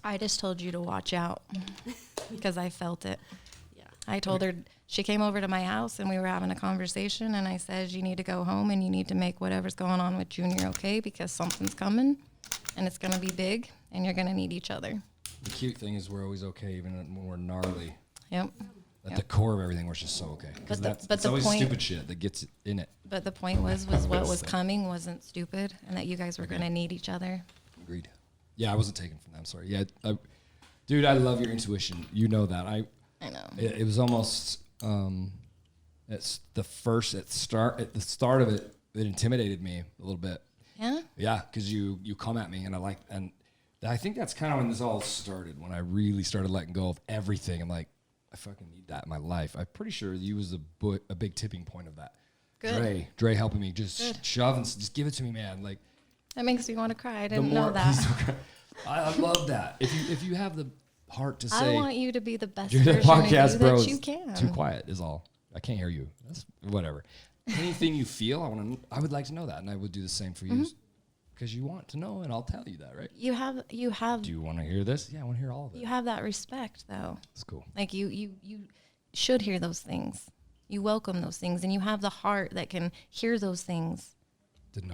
I just told you to watch out because I felt it. Yeah. I told her, she came over to my house and we were having a conversation, and I said, you need to go home and you need to make whatever's going on with Junior okay, because something's coming and it's going to be big and you're going to need each other. The cute thing is we're always okay, even when we're gnarly. Yep. At the core of everything, we're just so okay. Because But that's the it's always point- stupid shit that gets in it. But the point was what was coming wasn't stupid, and that you guys were going to need each other. Agreed. Yeah, I wasn't taken from that. I'm sorry. Yeah, dude, I love your intuition. You know that. I know. It was almost it's the first at the start of it. It intimidated me a little bit. Yeah? Yeah, because you come at me, and I think that's kind of when this all started. When I really started letting go of everything, I'm like, I fucking need that in my life. I'm pretty sure you was a big tipping point of that. Good. Dre helping me just shove and just give it to me, man. Like That makes me want to cry. I the didn't more know that. I love that. If you have the heart to I say, want you to be the best dude, version that podcast, of you bro, that is you can. too quiet is all. I can't hear you. That's whatever. Anything you feel, I would like to know that, and I would do the same for you, because you want to know, and I'll tell you that, right? You have Do you want to hear this? Yeah, I want to hear all of it. you have that respect though. It's cool. Like you should hear those things. You welcome those things, and you have the heart that can hear those things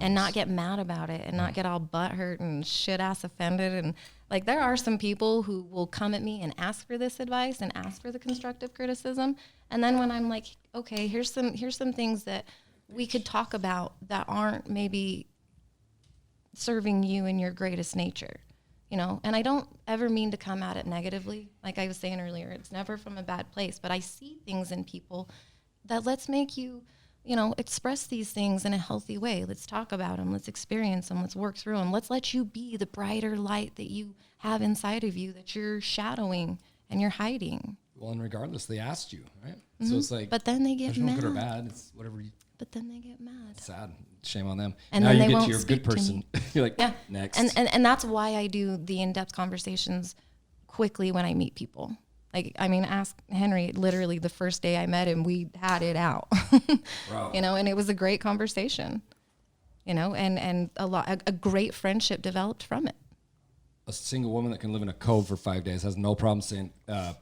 and not get mad about it and not get all butthurt and shit ass offended. And like, there are some people who will come at me and ask for this advice and ask for the constructive criticism. And then when I'm like, okay, here's some things that we could talk about that aren't maybe serving you in your greatest nature, you know? And I don't ever mean to come at it negatively. Like I was saying earlier, it's never from a bad place, but I see things in people that let's make you, you know, express these things in a healthy way. Let's talk about them. Let's experience them. Let's work through them. Let's let you be the brighter light that you have inside of you that you're shadowing and you're hiding. Well, and regardless, they asked you, right? So it's like, But then they get there's no good or mad. bad. It's whatever but then they get mad. Sad. Shame on them. And now then you they get won't to your speak good to person. me. You're like, Yeah. next. And that's why I do the in-depth conversations quickly when I meet people. Like, I mean, ask Henry, literally the first day I met him, we had it out, Bro. you know, and it was a great conversation, you know, and a great friendship developed from it. A single woman that can live in a cove for 5 days has no problem saying,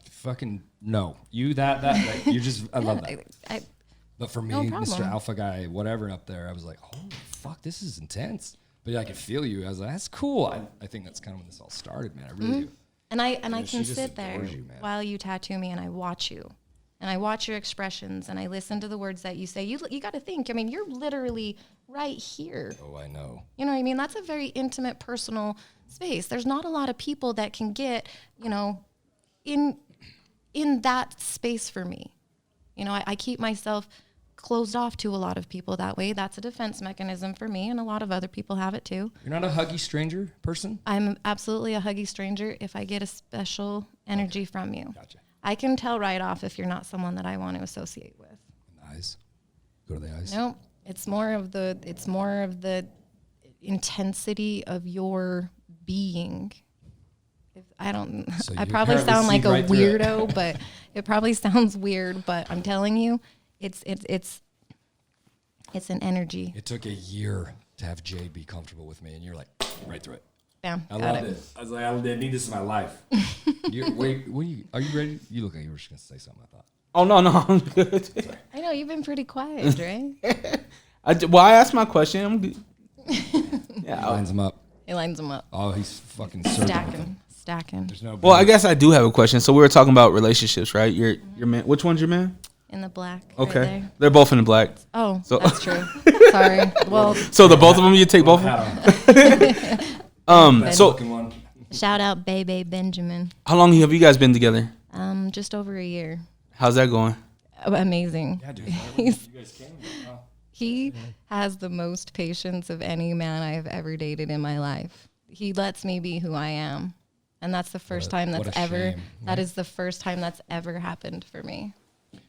fucking no. You that you just, I love that. But for me, No Mr. problem. Alpha guy, whatever up there, I was like, holy fuck, this is intense. But yeah, I could feel you. I was like, that's cool. I think that's kind of when this all started, man. I really do. And I she can just sit there adores you, man. while you tattoo me and I watch you. And I watch your expressions and I listen to the words that you say. You got to think, I mean, you're literally right here. Oh, I know. You know what I mean? That's a very intimate, personal space. There's not a lot of people that can get, you know, in that space for me. You know, I keep myself closed off to a lot of people that way. That's a defense mechanism for me, and a lot of other people have it too. You're not a huggy stranger person? I'm absolutely a huggy stranger if I get a special energy from you. Gotcha. I can tell right off if you're not someone that I want to associate with. Eyes. Go to the eyes. No, it's more of the intensity of your being. I So I you probably apparently sound like see a right through it. weirdo, but it probably sounds weird, but I'm telling you, it's an energy. It took a year to have Jay be comfortable with me, and you're like, right through it. Bam, I got loved it. it. I was like, I need this in my life. Wait, are you ready? You look like you were just going to say something, I thought. Oh, no, I'm good. I know you've been pretty quiet, right? I asked my question. I'm good. Yeah. Lines him up. He lines them up, Oh, he's fucking certain. stacking There's no Well, I guess I do have a question. So we were talking about relationships, right? Your man. Which one's your man? in the black. Okay. Right there. They're both in the black. Oh, So- that's true. Sorry. Well, So the both of them, you take both of them? So Looking one. shout out Bebe Benjamin. how long have you guys been together? Just over a year. How's that going? Amazing. Yeah, dude. He's- You guys came. Wow. He has the most patience of any man I have ever dated in my life. He lets me be who I am. And that's the first time what that's a ever, shame, that right? is the first time that's ever happened for me.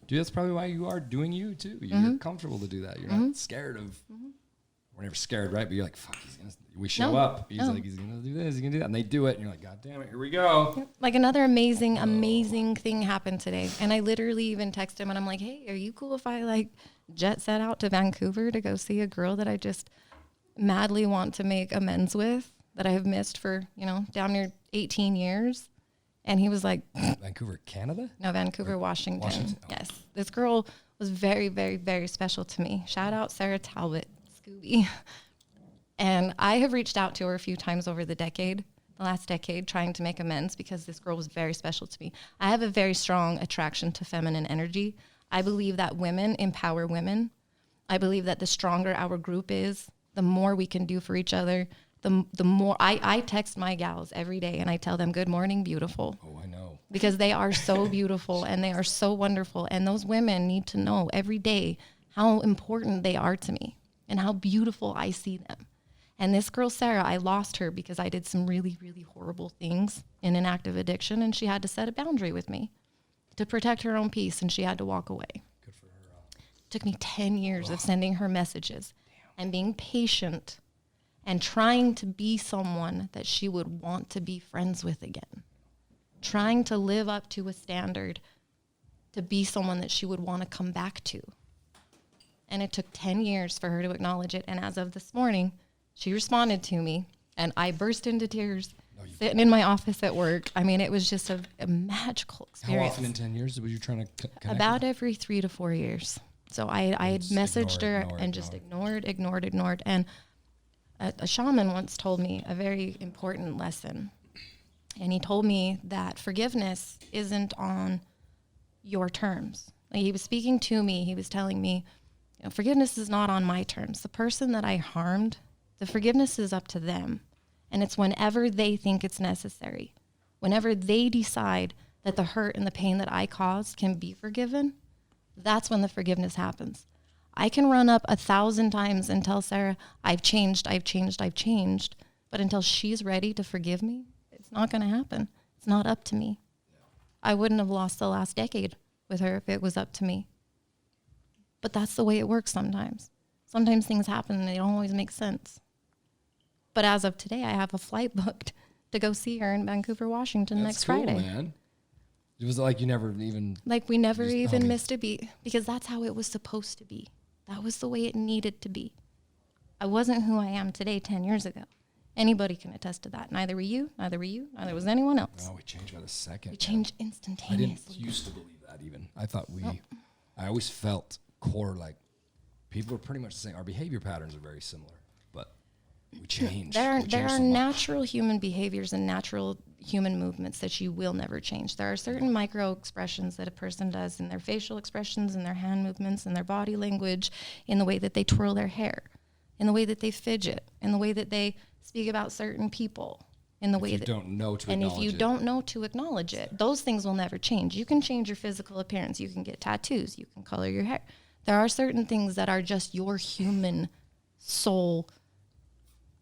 Dude, that's probably why you are doing you, too. You're comfortable to do that. You're not scared of... We're never scared, right? But you're like, fuck, we show No, up. He's no. like, he's going to do this, he's going to do that. And they do it. And you're like, God damn it, here we go. Like another amazing thing happened today. And I literally even texted him and I'm like, hey, are you cool if I like jet set out to Vancouver to go see a girl that I just madly want to make amends with, that I have missed for, you know, down near 18 years? And he was like, Vancouver, Canada? no, Vancouver, Washington. Washington, oh. Yes. This girl was very, very, very special to me. Shout out Sarah Talbot, Scooby. And I have reached out to her a few times over the last decade, trying to make amends because this girl was very special to me. I have a very strong attraction to feminine energy. I believe that women empower women. I believe that the stronger our group is, the more we can do for each other. The more I text my gals every day and I tell them, good morning, beautiful. Oh, I know. Because they are so beautiful and they are so wonderful. And those women need to know every day how important they are to me and how beautiful I see them. And this girl, Sarah, I lost her because I did some really, really horrible things in an active addiction. And she had to set a boundary with me to protect her own peace. And she had to walk away. Good for her. It took me 10 years of sending her messages and being patient and trying to be someone that she would want to be friends with again. Trying to live up to a standard to be someone that she would want to come back to. And it took 10 years for her to acknowledge it. And as of this morning, she responded to me and I burst into tears sitting in my office at work. I mean, it was just a magical How experience. often in 10 years were you trying to connect? About every 3 to 4 years. So I had Just messaged ignore, her and just ignored. And a shaman once told me a very important lesson. And he told me that forgiveness isn't on your terms. Like, he was speaking to me. He was telling me, you know, forgiveness is not on my terms. The person that I harmed, the forgiveness is up to them. And it's whenever they think it's necessary. Whenever they decide that the hurt and the pain that I caused can be forgiven, that's when the forgiveness happens. I can run up 1,000 times and tell Sarah, I've changed. But until she's ready to forgive me, it's not going to happen. It's not up to me. I wouldn't have lost the last decade with her if it was up to me. But that's the way it works sometimes. Sometimes things happen and they don't always make sense. But as of today, I have a flight booked to go see her in Vancouver, Washington next Friday. Man. It was like you never even. Like we never Just- even okay. missed a beat because that's how it was supposed to be. That was the way it needed to be. I wasn't who I am today 10 years ago. Anybody can attest to that. Neither were you, neither was anyone else. Oh, we changed by the second. We man. changed I didn't instantaneously. used to believe that even. I thought I always felt core like people are pretty much the same. Our behavior patterns are very similar, but we change. There We change are so much. natural human behaviors and natural human movements that you will never change. There are certain micro expressions that a person does in their facial expressions, in their hand movements, in their body language, in the way that they twirl their hair, in the way that they fidget, in the way that they speak about certain people, in the way you that don't know to and if acknowledge you it. don't know to acknowledge it, those things will never change. You can change your physical appearance. You can get tattoos. You can color your hair. There are certain things that are just your human soul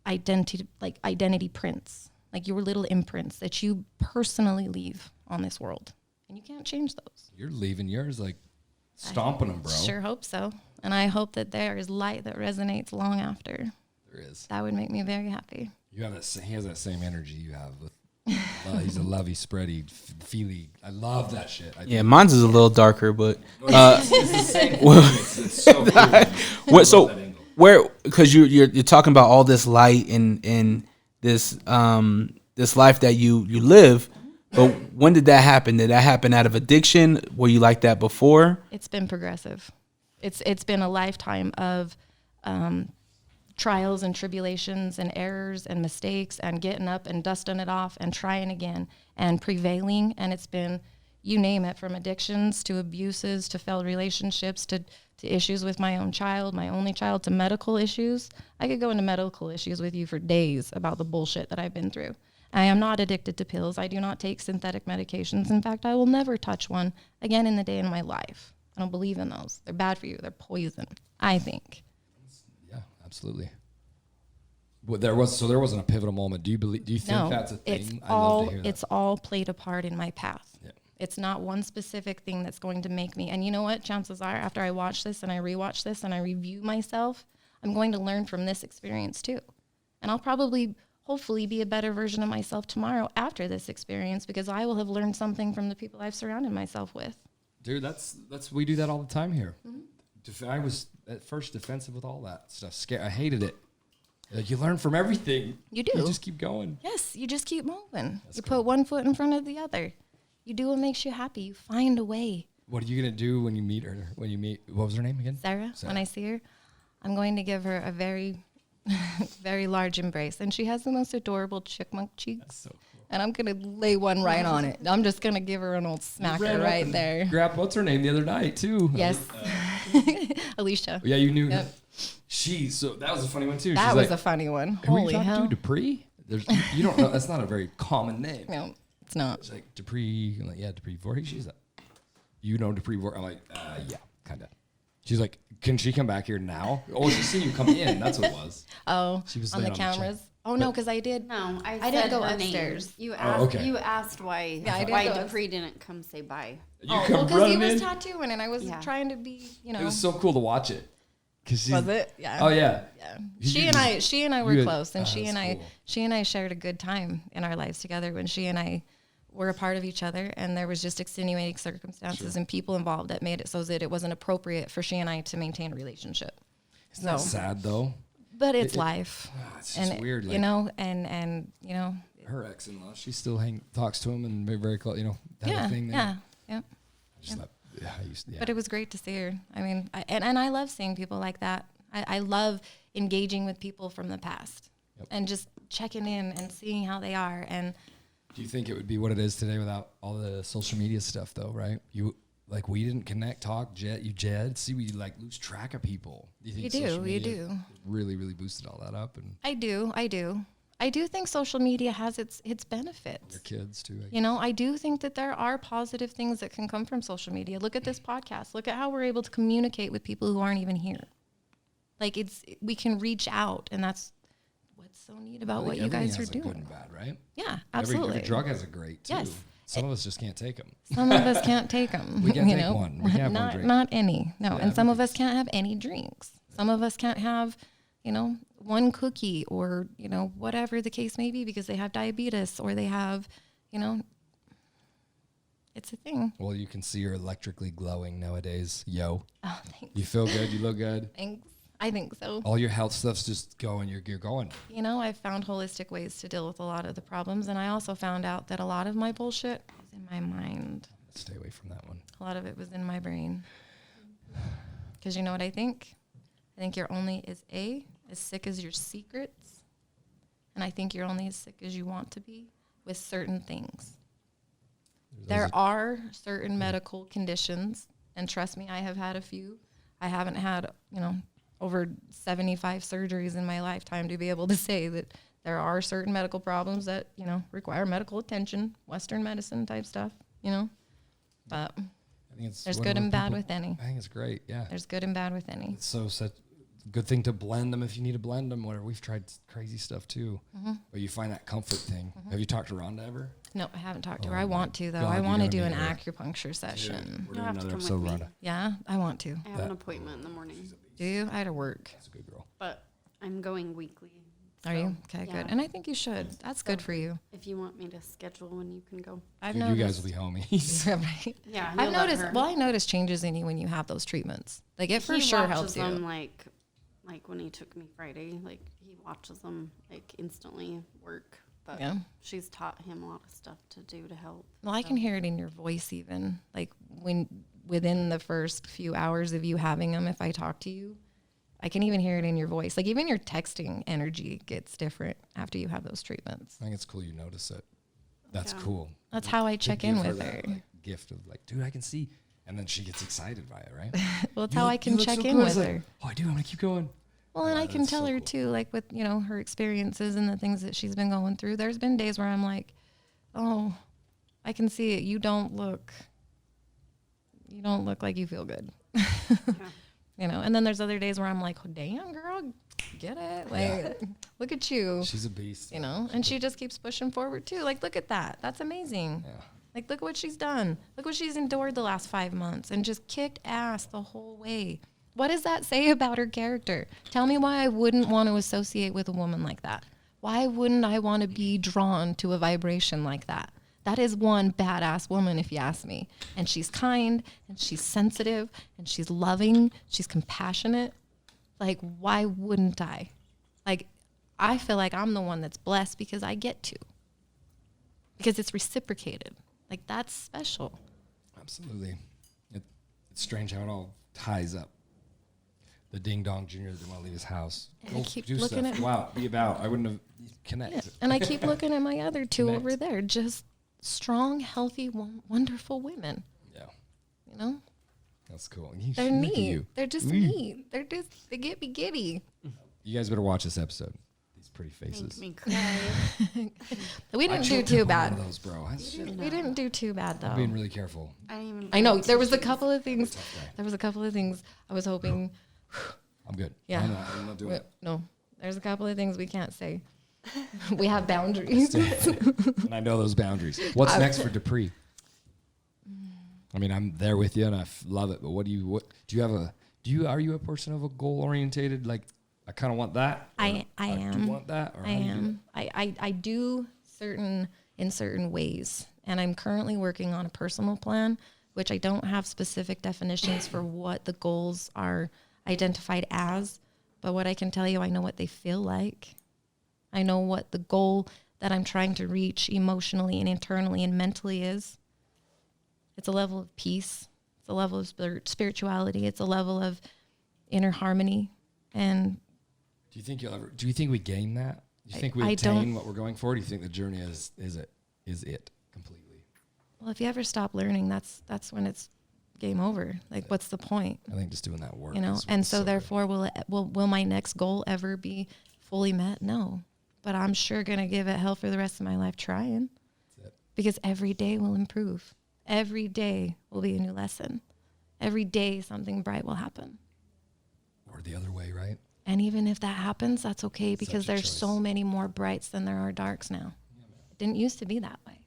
identity prints, like your little imprints that you personally leave on this world. And you can't change those. You're leaving yours like stomping them, bro. Sure hope so. And I hope that there is light that resonates long after. There is. That would make me very happy. You have that. He has that same energy you have. With, he's a lovey, spready, feely. I love that shit. Yeah, mine's is a little darker, but It's the same. It's so cool. what? So where? Because you're talking about all this light and this this life that you live. But when did that happen? Did that happen out of addiction? Were you like that before? It's been progressive. It's been a lifetime of trials and tribulations and errors and mistakes and getting up and dusting it off and trying again and prevailing. And it's been, you name it, from addictions to abuses to failed relationships to issues with my own child, my only child, to medical issues. I could go into medical issues with you for days about the bullshit that I've been through. I am not addicted to pills. I do not take synthetic medications. In fact, I will never touch one again in the day in my life. I don't believe in those. They're bad for you. They're poison, I think. Yeah, absolutely. Well, there wasn't a pivotal moment. Do you think No, that's a it's thing? it's all played a part in my path. Yeah. It's not one specific thing that's going to make me. And you know what? Chances are, after I watch this and I rewatch this and I review myself, I'm going to learn from this experience too. And I'll probably, hopefully, be a better version of myself tomorrow after this experience because I will have learned something from the people I've surrounded myself with. Dude, that's we do that all the time here. I was at first defensive with all that stuff. Scared. I hated it. Like you learn from everything. You do. You just keep going. Yes, you just keep moving. You cool. put one foot in front of the other. You do what makes you happy. You find a way. What are you gonna do when you meet her? What was her name again? Sarah, when I see her, I'm going to give her a very, very large embrace. And she has the most adorable chipmunk cheeks. So cool. And I'm going to lay one right on it. I'm just going to give her an old smacker right there. Grab what's her name the other night too. Yes. Alicia. Yeah, you knew. Yep. So that was a funny one too. That She's was like, a funny one. Who are you Holy talking hell. to? Dupree? You don't know. That's not a very common name. No, it's not. It's like Dupree. I'm like, yeah, Dupree Voorhies. She's like, you know Dupree Voorhies? I'm like, yeah, kind of. She's like, can she come back here now? Oh, she's seen you come in. That's what it was. Oh, She was on the laying on the chair. cameras. Oh, no, because I did. No, I didn't said go her upstairs. name. You Oh, asked. okay. You asked why. Yeah, I didn't why go Dupree didn't come say bye. You Oh, come well, because he running was in. tattooing and I was Yeah. trying to be, It was so cool to watch it. Was it? Yeah. Oh yeah. Yeah. You She and I were you had- close, and that's cool. she and I shared a good time in our lives together when she and I were a part of each other, and there was just extenuating circumstances and people involved that made it so that it wasn't appropriate for she and I to maintain a relationship. Isn't that sad though? But it's life, It's just and weird. Like, you know, and you know, her ex-in-law, she still talks to him and very, very close. You know, that yeah, whole thing there. yeah. Just like, yeah. But it was great to see her. I mean, and I love seeing people like that. I love engaging with people from the past and just checking in and seeing how they are. And Do you think it would be what it is today without all the social media stuff, though? Right? We didn't connect, talk, Jed. See, we lose track of people. Do you think social media really, really boosted all that up? And I do think social media has its benefits. your kids too. You know, I do think that there are positive things that can come from social media. Look at this podcast. Look at how we're able to communicate with people who aren't even here. Like we can reach out, and that's what's so neat about what you guys are Good doing. and bad, right? Yeah, absolutely. Every drug has a great too. Yes. Some of us just can't take them. Some of us can't take them. We can't take one. We can't have one not, drink. Not any. No. Yeah, And some of us can't have any drinks. Some of us can't have, one cookie or, whatever the case may be because they have diabetes or they have, it's a thing. Well, you can see you're electrically glowing nowadays. Yo. Oh, thanks. You feel good? You look good? Thanks. I think so. All your health stuff's just going. You're going. I've found holistic ways to deal with a lot of the problems. And I also found out that a lot of my bullshit was in my mind. Stay away from that one. A lot of it was in my brain. Because you know what I think? I think you're only as sick as your secrets. And I think you're only as sick as you want to be with certain things. There are certain medical conditions, and trust me, I have had a few. I haven't had, over 75 surgeries in my lifetime to be able to say that there are certain medical problems that, require medical attention, Western medicine type stuff, But I think it's there's whatever good and bad people- with any. I think it's great. Yeah. There's good and bad with any. It's such a good thing to blend them if you need to blend them. Whatever. We've tried crazy stuff too. But you find that comfort thing. Have you talked to Rhonda ever? No, I haven't talked to Oh her. I my want to, though. God, I you want to gotta do an meet her. acupuncture session. We're You'll doing have to another come episode, with me. Rhonda. Yeah, I want to. I have an appointment in the morning, Do you? I had to work. That's a good girl. but I'm going weekly. Are so, you? Okay, yeah. good. And I think you should. That's good for you. If you want me to schedule when you can go. I've Dude, you noticed. guys will be homies. Right. Yeah, I've you'll let noticed. her. Well, I noticed changes in you when you have those treatments. Like it for He sure watches helps them you. like when he took me Friday, like he watches them like instantly work. But Yeah. she's taught him a lot of stuff to do to help. Well, I can hear it in your voice even. Like within the first few hours of you having them, if I talk to you, I can even hear it in your voice. Like even your texting energy gets different after you have those treatments. I think it's cool you notice it. That's Yeah. cool. That's how I To check give in with that, her. like, gift of like, dude, I can see. And then she gets excited by it, right? Well, it's You how look- I you can look check so in good. with It's like, her. oh, I do. I'm going to keep going. Well, and Oh, I can that's tell so her cool. too, like with, her experiences and the things that she's been going through. There's been days where I'm like, oh, I can see it. You don't look like you feel good. And then there's other days where I'm like, oh, damn, girl, get it. Like, look at you, She's a beast. and she just keeps pushing forward too. Like, look at that. That's amazing. Yeah. Like, look what she's done. Look what she's endured the last 5 months and just kicked ass the whole way. What does that say about her character? Tell me why I wouldn't want to associate with a woman like that. Why wouldn't I want to be drawn to a vibration like that? That is one badass woman, if you ask me. And she's kind, and she's sensitive, and she's loving, she's compassionate. Like, why wouldn't I? Like, I feel like I'm the one that's blessed because I get to. Because it's reciprocated. Like, that's special. Absolutely. It's strange how it all ties up. The ding dong junior that didn't want to leave his house. And I keep do looking stuff. at Wow, be about. I wouldn't have. Connect. And I keep looking at my other two Connect. over there, just strong, healthy, wonderful women. Yeah. That's cool. They're Look at neat. you. They're just neat. They get me giddy. You guys better watch this episode. These pretty faces. Make me cry. We I didn't do choked too up on one bad. of those, bro. We didn't do too bad I'm being though. really careful. I didn't even. I know bring there was a tissues. couple of things. There was a couple of things I was hoping. I'm good. Yeah. I'm not doing it. No, there's a couple of things we can't say. We have boundaries. And I know those boundaries. What's next for Dupree? I mean, I'm there with you and I love it. But are you a person of a goal orientated? Like, I kind of want that. I Do am. you want that? Or I how do you do am. I do in certain ways. And I'm currently working on a personal plan, which I don't have specific definitions for what the goals are identified as. But what I can tell you, I know what they feel like. I know what the goal that I'm trying to reach emotionally and internally and mentally is. It's a level of peace. It's a level of spirituality. It's a level of inner harmony. And Do you think we gain that? Do you think we I attain don't- what we're going for? Do you think the journey is it completely? well, if you ever stop learning, that's when it's game over. Like, what's the point? I think just doing that work. You know? is And what's so good. therefore, will my next goal ever be fully met? No. But I'm sure gonna give it hell for the rest of my life trying. That's it. Because every day will improve. Every day will be a new lesson. Every day something bright will happen. Or the other way, right? And even if that happens, that's okay because Such a there's choice. so many more brights than there are darks now. It didn't used to be that way.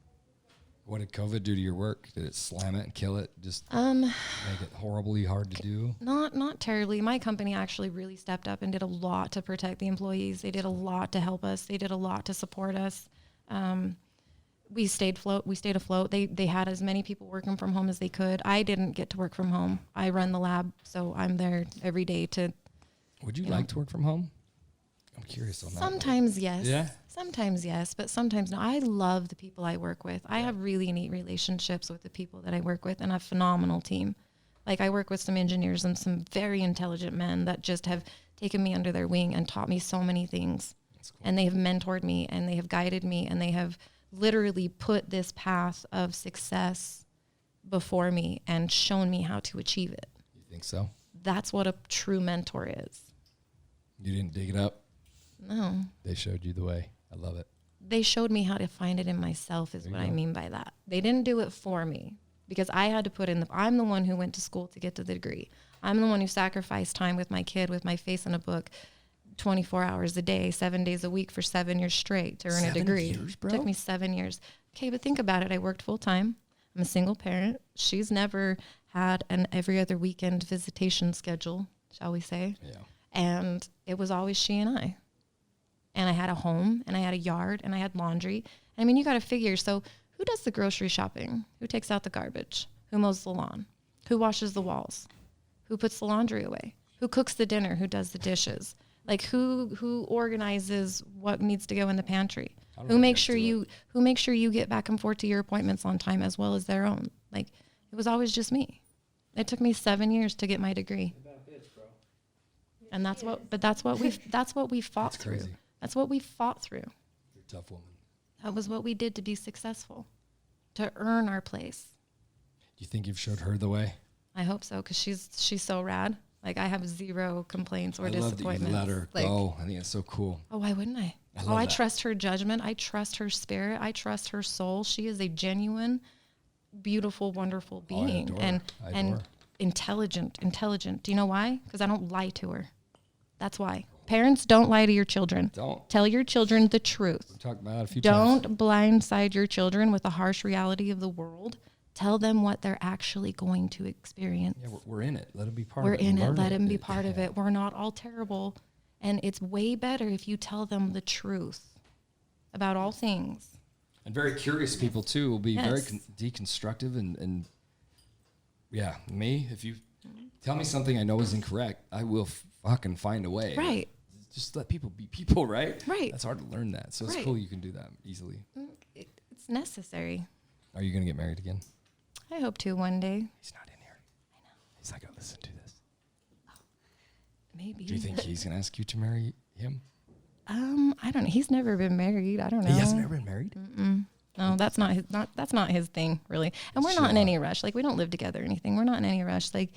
What did COVID do to your work? Did it slam it and kill it? Just Um, make it horribly hard to do? Not terribly. My company actually really stepped up and did a lot to protect the employees. They did a lot to help us. They did a lot to support us. We stayed afloat. They had as many people working from home as they could. I didn't get to work from home. I run the lab, so I'm there every day to. Would you like to work from home? I'm curious on that. Sometimes yes. Yeah? Sometimes yes, but sometimes no. I love the people I work with. I have really neat relationships with the people that I work with, and a phenomenal team. Like, I work with some engineers and some very intelligent men that just have taken me under their wing and taught me so many things. That's cool. And they have mentored me, and they have guided me, and they have literally put this path of success before me and shown me how to achieve it. You think so? That's what a true mentor is. You didn't dig it up? No. They showed you the way. I love it. They showed me how to find it in myself is There what you I go. mean by that. They didn't do it for me because I had to put in I'm the one who went to school to get to the degree. I'm the one who sacrificed time with my kid with my face in a book 24 hours a day, 7 days a week for 7 years straight to earn a 7 degree. years, bro? Took me 7 years. Okay, but think about it. I worked full time. I'm a single parent. She's never had an every other weekend visitation schedule, shall we say. Yeah. And it was always she and I. And I had a home, and I had a yard, and I had laundry. I mean, you got to figure. So who does the grocery shopping? Who takes out the garbage? Who mows the lawn? Who washes the walls? Who puts the laundry away? Who cooks the dinner? Who does the dishes? Like, who organizes what needs to go in the pantry? I don't Who know makes how sure to do who makes sure you get back and forth to your appointments on time as well as their own? Like, it was always just me. It took me 7 years to get my degree. And that's what we fought That's through. crazy. That's what we fought through. You're a tough woman. That was what we did to be successful, to earn our place. You think you've showed her the way? I hope so, because she's so rad. Like, I have zero complaints or I love that you disappointments. let her Like, go. I think it's so cool. oh, why wouldn't I? I Oh, love I that. trust her judgment. I trust her spirit. I trust her soul. She is a genuine, beautiful, wonderful Oh, I being, adore her. and I adore and her. intelligent. Do you know why? Because I don't lie to her. That's why. Parents, don't lie to your children. Don't. Tell your children the truth. Talk about it a few times. Don't blindside your children with the harsh reality of the world. Tell them what they're actually going to experience. Yeah, we're in it. Let them be part We're of it. in it. Learn Let them be part of it. We're not all terrible. And it's way better if you tell them the truth about all things. And very curious people, too, will be very Yes. deconstructive. And yeah, me, if you tell me something I know is incorrect, I will fucking find a way. Right. Just let people be people, right? Right. That's hard to learn that. So it's Right. cool you can do that easily. It's necessary. Are you going to get married again? I hope to one day. He's not in here. I know. He's not going to listen to this. Maybe. Do you think he's going to ask you to marry him? I don't know. He's never been married. I don't know. He hasn't ever been married? No, that's not his thing, really. And we're not in any rush. Like, we don't live together or anything. We're not in any rush. Like,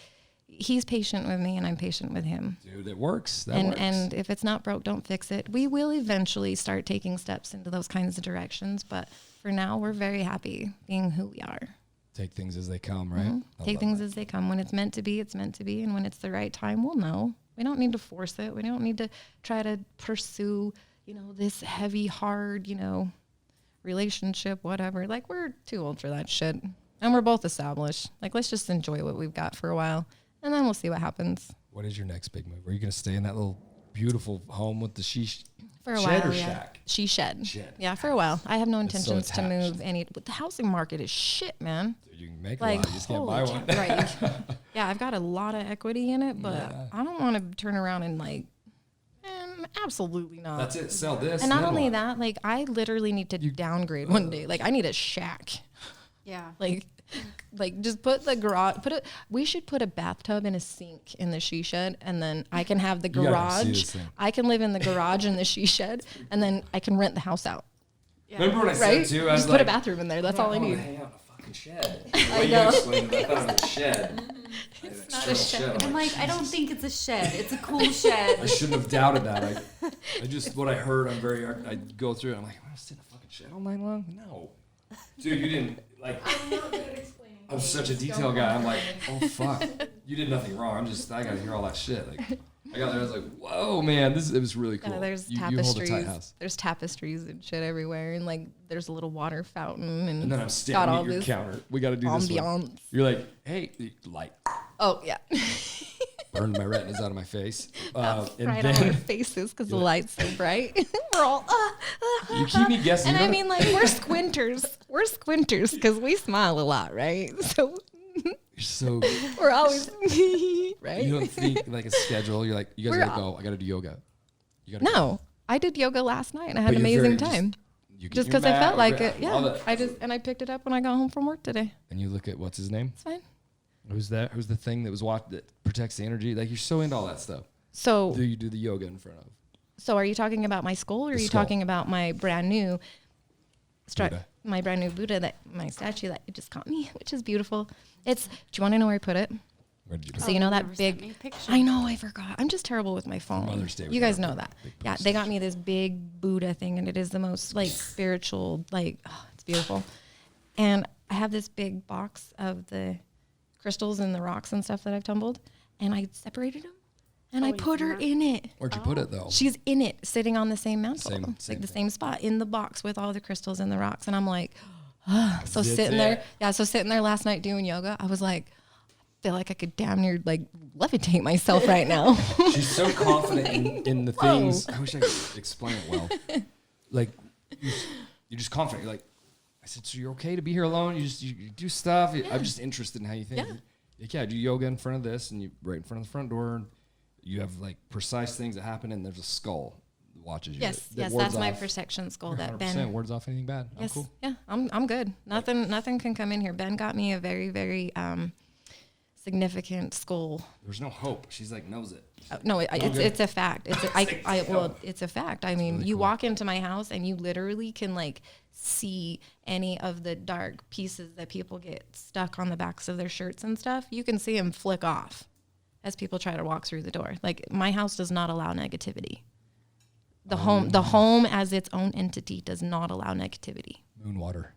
he's patient with me and I'm patient with him. Dude, it works. That And works. and if it's not broke, don't fix it. We will eventually start taking steps into those kinds of directions, but for now we're very happy being who we are. Take things as they come, right? I Take love things that. as they come. When it's meant to be, it's meant to be, and when it's the right time, we'll know. We don't need to force it. We don't need to try to pursue, this heavy, hard, relationship, whatever. Like, we're too old for that shit. And we're both established. Like, let's just enjoy what we've got for a while, and then we'll see what happens. What is your next big move? Are you going to stay in that little beautiful home with the For a shed while, or yeah. shack? She shed. Shed. Yeah, for a while. I have no It's so intentions to attached. move any. But the housing market is shit, man. Dude, you can make a Like, lot. You just can't holy buy one. right. Yeah, I've got a lot of equity in it, but Yeah. I don't want to turn around and absolutely not. That's it. Sell this. And not then only what? that, like, I literally need to downgrade one day. Like, I need a shack. Yeah. Like just put the garage. We should put a bathtub and a sink in the she shed, and then I can have the You gotta see garage. this thing. I can live in the garage in the she shed, and then I can rent the house out. Remember what I Right? said too? I was Just like, put a bathroom in there. That's all I need. hang out in a fucking shed. I know. You explained it, I thought it was a shed. It's not a shed. I'm like, I don't think it's a shed. It's a cool shed. I shouldn't have doubted that. I just what I heard. I go through it. I'm like, I'm gonna sit in a fucking shed all night long. No, dude, you didn't like. I'm such a detail guy. I'm like, oh fuck, you did nothing wrong. I gotta hear all that shit. Like, I got there. I was like, "Whoa, man! It was really cool." Yeah, there's you hold a tight tapestries. house. There's tapestries and shit everywhere, and like there's a little water fountain, and, And then I'm got standing all at your this counter. We got to do this one. ambiance. You're like, "Hey, light." Oh yeah, Burned my retinas out of my face. And right on our then faces because the light's so bright. We're all. you keep me guessing. And you I know- mean, like we're squinters. We're squinters because we smile a lot, right? So you're so. we're always right. You don't think like a schedule. You're like, you guys We're gotta go. I gotta do yoga. You gotta go. No, I did yoga last night and I had But an you're amazing very- time. You get Just your because I mat, felt like you're- it. love Yeah, I picked it up when I got home from work today. And you look at what's his name? It's fine. Who's that? Who's the thing that was that protects the energy? Like you're so into all that stuff. So, Who you do the yoga in front of? so are you talking about my skull, or are The you skull. talking about my brand new, Buddha. my brand new Buddha that my statue that you just got me, which is beautiful. It's. Do you want to know where I put it? Where did you So put you know Never that sent me big. a picture. I know, I forgot. I'm just terrible with my phone. Mother's Day, we You got guys a know big- that. big Yeah, Buddha they got me this big Buddha thing, and it is the most like spiritual, like it's beautiful. And I have this big box of the crystals and the rocks and stuff that I've tumbled, and I separated them, and I you put her not- in it. Where'd you put it though? She's in it, sitting on the same mantle, Same like the thing. same spot in the box with all the crystals and the rocks. And I'm like, so That's sitting it. there, so sitting there last night doing yoga, I was like, I feel like I could damn near like levitate myself right now. She's so confident in the things. I wish I could explain it well. Like you're just confident. You're like, I said, so you're okay to be here alone? You do stuff. I'm just interested in how you think. Yeah. Like, I do yoga in front of this, and you right in front of the front door. You have like precise things that happen, and there's a skull that watches you. Yes, that yes, wards that's my off. protection skull You're that 100% Ben. wards off anything bad. I'm Yes, cool. yeah, I'm good. Nothing can come in here. Ben got me a very, very significant skull. There's no hope. She's like knows it. No, it's a fact. It's a fact. I mean, really you cool. walk into my house and you literally can like see any of the dark pieces that people get stuck on the backs of their shirts and stuff. You can see them flick off as people try to walk through the door. Like my house does not allow negativity. The home as its own entity does not allow negativity. Moon water.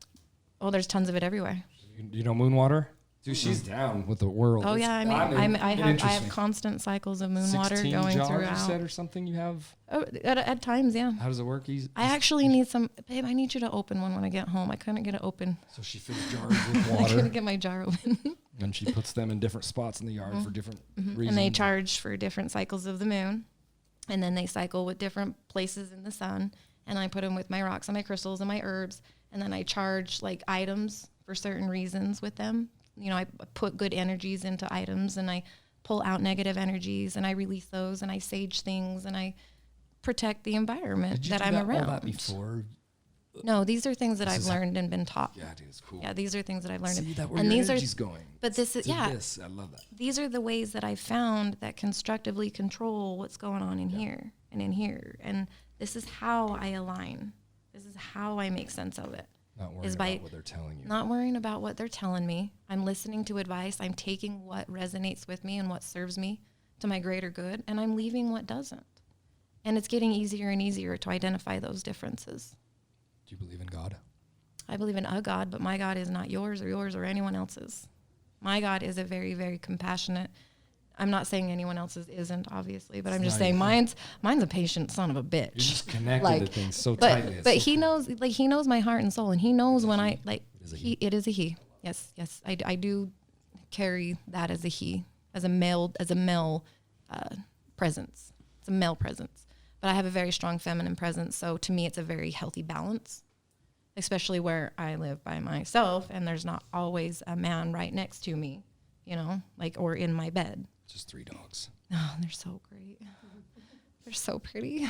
Oh, there's tons of it everywhere. You know moon water? Dude, she's down with the world. Oh It's- yeah, I mean, I it have interests me. constant cycles of moon water 16 going jars, throughout. you said, or something you have? Oh, at times, yeah. How does it work? I actually need some, babe. I need you to open one when I get home. I couldn't get it open. So she fills jars with I couldn't water, get my jar open. and she puts them in different spots in the yard for different reasons. And they charge for different cycles of the moon, and then they cycle with different places in the sun. And I put them with my rocks and my crystals and my herbs, and then I charge like items for certain reasons with them. You know, I put good energies into items, and I pull out negative energies, and I release those, and I sage things, and I protect the environment Did you that do I'm that, around. all that before? No, these are things that This I've is- learned and been taught. Yeah, dude, it's cool. Yeah, these are things that I've learned. See that where and your these energy's are, going. but this is To yeah. this. I love that. These are the ways that I've found that constructively control what's going on in here and in here. And this is how I align. This is how I make sense of it. Not worrying Is by about what they're telling you. Not worrying about what they're telling me. I'm listening to advice. I'm taking what resonates with me and what serves me to my greater good, and I'm leaving what doesn't. And it's getting easier and easier to identify those differences. Do you believe in God? I believe in a God, but my God is not yours or anyone else's. My God is a very, very compassionate. I'm not saying anyone else's isn't, obviously, but I'm just not saying even- mine's a patient son of a bitch. You're just connected Like, to things so tightly. It's But so he cool. knows, like he knows my heart and soul, and he knows when I like. It is a he. It is a he. Yes, yes. I do carry that as a he, as a male presence. It's a male presence, but I have a very strong feminine presence. So to me, it's a very healthy balance, especially where I live by myself, and there's not always a man right next to me, you know, like or in my bed. Just 3 dogs. Oh, they're so great. They're so pretty.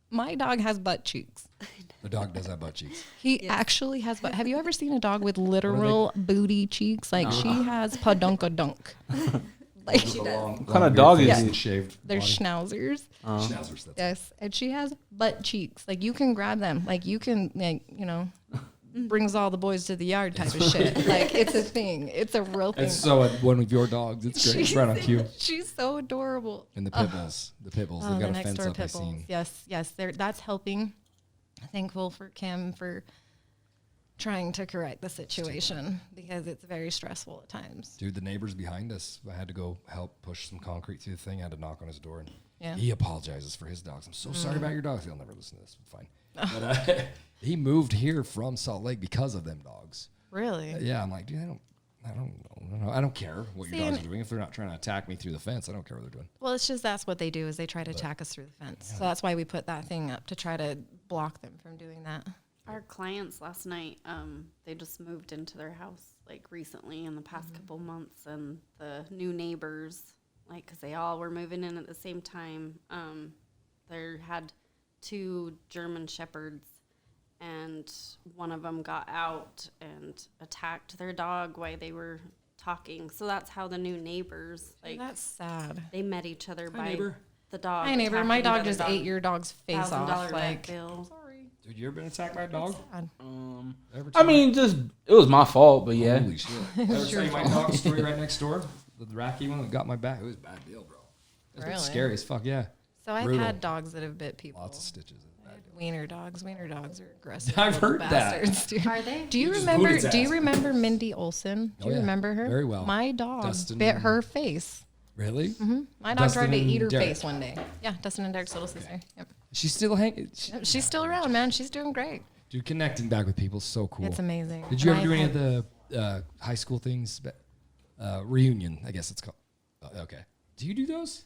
My dog has butt cheeks. The dog does have butt cheeks. He actually has butt. Have you ever seen a dog with literal booty cheeks? Like she has padunkadunk. Like What kind of dog is he? he? Shaved they're body. schnauzers. Schnauzers. That's Yes, and she has butt cheeks. Like you can grab them. Like you can, like you know, brings all the boys to the yard type of shit. Like it's a thing. It's a real thing. It's so one of your dogs. It's great. It's right on cue. She's so adorable. And the pit bulls. The pit bulls. They've got a fence up. I seen. Yes, yes. That's helping. Thankful for Kim for trying to correct the situation because it's very stressful at times. Dude, the neighbors behind us, I had to go help push some concrete through the thing. I had to knock on his door, and Yeah. he apologizes for his dogs. I'm so sorry about your dogs. He'll never listen to this. Fine. But he moved here from Salt Lake because of them dogs. Really? Yeah, I'm like, dude, I don't know. I don't care what See, your dogs and- are doing. If they're not trying to attack me through the fence, I don't care what they're doing. Well, it's just that's what they do is they try to attack us through the fence. So that's why we put that thing up to try to block them from doing that. Our clients last night, they just moved into their house like recently in the past couple months, and the new neighbors, like, because they all were moving in at the same time, they had 2 German shepherds, and one of them got out and attacked their dog while they were talking. So that's how the new neighbors, like, That's sad. they met each other by neighbor. the dog. Hi, neighbor. attacking My the dog other just ate your dog's face $1,000 off. vet Like, bill. sorry. Dude, you ever been attacked by a dog? Sad. I mean, just it was my fault, but yeah. Holy shit. Ever tell you my dog story right next door? The Racky one that got my back. It was a bad deal, bro. It's Really? scary as fuck, yeah. So I've Brutal. had dogs that have bit people. Lots of stitches. Wiener dogs. Wiener dogs are aggressive. I've little heard that. bastards, dude. Are they? Do you just remember? booted his Do you ass. remember Mindy Olson? Do Oh, you yeah. remember her? Very well. My dog Dustin bit and- her face. Really? Mm-hmm. My dog Dustin tried to and eat her Derek. face one day. Yeah, Dustin and Derek's little sister. Yep. She's still hanging. She's still around, man. She's doing great. Dude, connecting back with people is so cool. It's amazing. Did you And ever do I any of had- the high school things? Reunion, I guess it's called. Okay. Do you do those?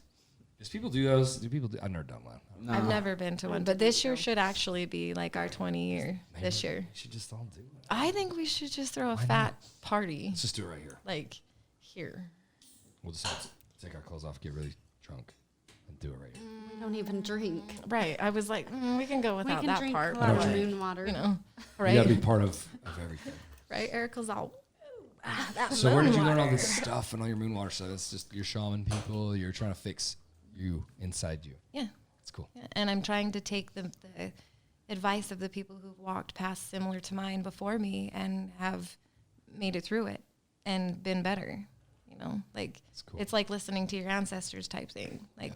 Does people do those? Do people do? I've never done one. I've never been to one, but this year should actually be like our 20 year. This year, We should just all do it. I think we should just throw a fat party, Let's just do it right here. like here. We'll just all take our clothes off, get really drunk, and do it right here. We don't even drink. Right. I was like, we can go We without can that drink part, a lot of but, moon water. you know, You gotta be right? part of everything. Right. Erica's all. That So where did you moon learn all water. this stuff and all your moon water stuff? It's just you're shaman people. You're trying to fix you inside you. Yeah. It's cool. Yeah, and I'm trying to take the advice of the people who've walked past similar to mine before me and have made it through it and been better. You know, like cool. it's like listening to your ancestors type thing. Like,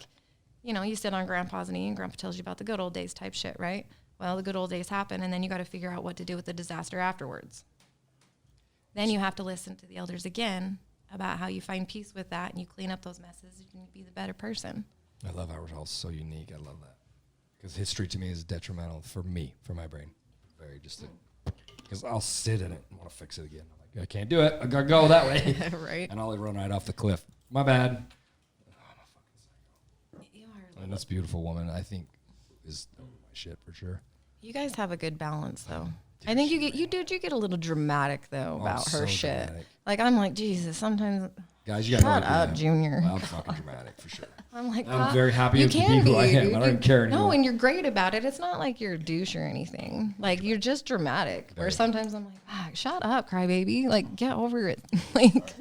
you know, you sit on grandpa's knee and grandpa tells you about the good old days type shit, right? Well, the good old days happen, and then you got to figure out what to do with the disaster afterwards. Then you have to listen to the elders again about how you find peace with that and you clean up those messes and you be the better person. I love how we're all so unique. I love that because history to me is detrimental for me, for my brain. Very just because I'll sit in it and want to fix it again. I'm like, I can't do it. I gotta go that way, Right? and I'll run right off the cliff. My bad. You are. And this beautiful woman, I think, is my shit for sure. You guys have a good balance, though. I think you get a little dramatic though about her so shit. dramatic. Like I'm like Jesus. Sometimes Guys, you gotta shut know up, what Junior. I'm fucking dramatic for sure. I'm like I'm "God, very happy you with the can people I be, am. dude. I don't even care No, anymore. and you're great about it. It's not like you're a douche or anything. Like you're just dramatic. Where Very. sometimes I'm like, shut up, crybaby. Like get over it. Like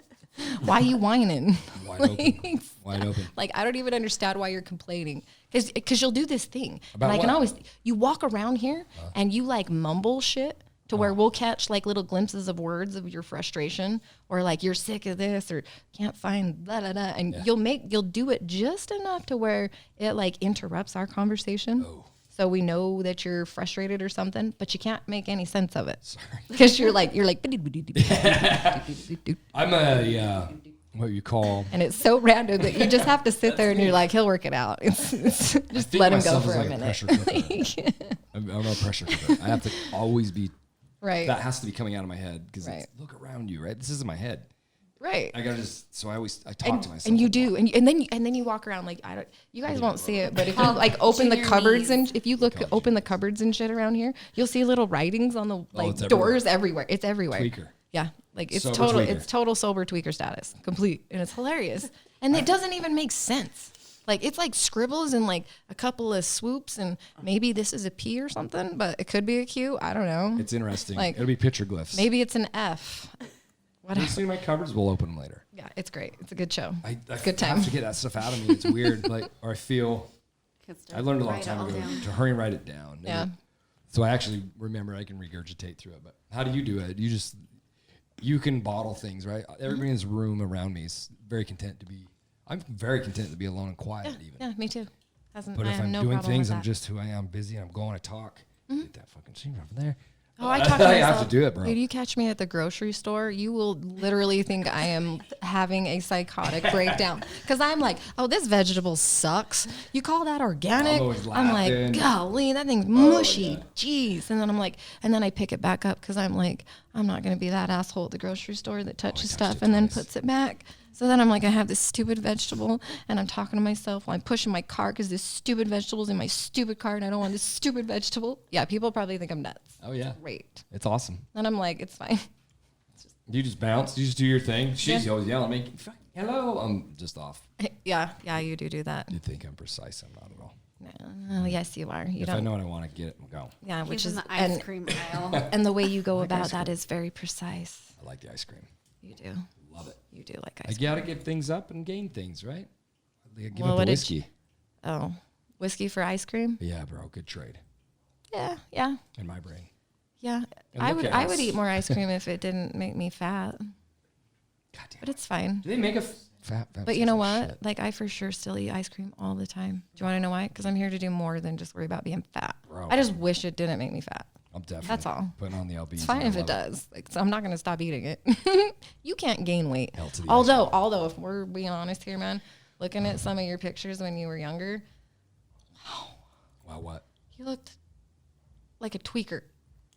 why you whining? Wide open. Wide open. Like I don't even understand why you're complaining. Because you'll do this thing. About and I can what? always you walk around here and you like mumble shit to where we'll catch like little glimpses of words of your frustration or like you're sick of this or can't find da da da and you'll do it just enough to where it like interrupts our conversation. Oh. So we know that you're frustrated or something, but you can't make any sense of it. Sorry. Because you're like I'm a what you call. and it's so random that you just have to sit there and you're like, he'll work it out. It's just think let him go myself for as a like a minute. pressure cooker. I'm a pressure cooker. I have to always be. Right. That has to be coming out of my head because Right. look around you, right? This isn't my head. Right. I gotta just. So I talk to myself. And you do, and then you walk around like I don't. You guys won't see it, but if you like open the Junior cupboards knees. and if you look open the cupboards and shit around here, you'll see little writings on the like it's doors everywhere. It's everywhere. Tweaker. Yeah, like it's Sober total. tweaker. It's total sober tweaker status, complete, and it's hilarious. And it doesn't even make sense. Like it's like scribbles and like a couple of swoops, and maybe this is a P or something, but it could be a Q. I don't know. It's interesting. Like- It'll be picture glyphs. Maybe it's an F. You Whatever. see my cupboards? We'll open them later. Yeah, it's great. It's a good show. I Good time. have to get that stuff out of me. It's weird. Like, or I feel. Kids I learned a long write it time all ago down. to hurry and write it down. Yeah. So I actually remember I can regurgitate through it. But how do you do it? You can bottle things, right? Everybody in this room around me is very content to be. I'm very content to be alone and quiet, even. Yeah, me too. But I if have I'm no doing problem things, with I'm that. just who I am. Busy. I'm going to talk. Get that fucking sheet over there. Oh, I talk You to have myself. to do it, bro. Dude, you catch me at the grocery store, you will literally think I am having a psychotic breakdown. Because I'm like, oh, this vegetable sucks. You call that organic? I'm always I'm like, laughing. golly, that thing's mushy. Jeez. And then I'm like, and then I pick it back up because I'm like, I'm not going to be that asshole at the grocery store that touches stuff it and then twice. puts it back. So then I'm like, I have this stupid vegetable and I'm talking to myself while I'm pushing my cart because this stupid vegetable's in my stupid cart and I don't want this stupid vegetable. Yeah, people probably think I'm nuts. Oh yeah, Great. it's awesome. And I'm like, it's fine. You just bounce. You just do your thing. She's always yelling at me. Hello. I'm just off. Yeah, you do that. You think I'm precise? I'm not at all. No, yes, you are. You If I don't. know what I want to get, I'm go. Yeah, Which which is is the ice cream aisle. and the way you go about that is very precise. I like the ice cream. You do. Love it. You do like I ice cream. gotta give things up and gain things, right? I give Well, up what the did whiskey. Oh, whiskey for ice cream? Yeah, bro. Good trade Yeah. in my brain. Yeah. And I look would at I us. would eat more ice cream if it didn't make me fat. God damn. But it's fine. Do they make a fat? But you know like what? shit? Like I for sure still eat ice cream all the time. Do you want to know why? Because I'm here to do more than just worry about being fat. Bro. I just wish it didn't make me fat. I'm definitely. That's all. Putting on the LBs. It's fine and I if it love does. Like, so I'm not going to stop eating it. You can't gain weight. Hell to the Although, if we're being honest here, man, looking at some of your pictures when you were younger, Wow, what? you looked like a tweaker.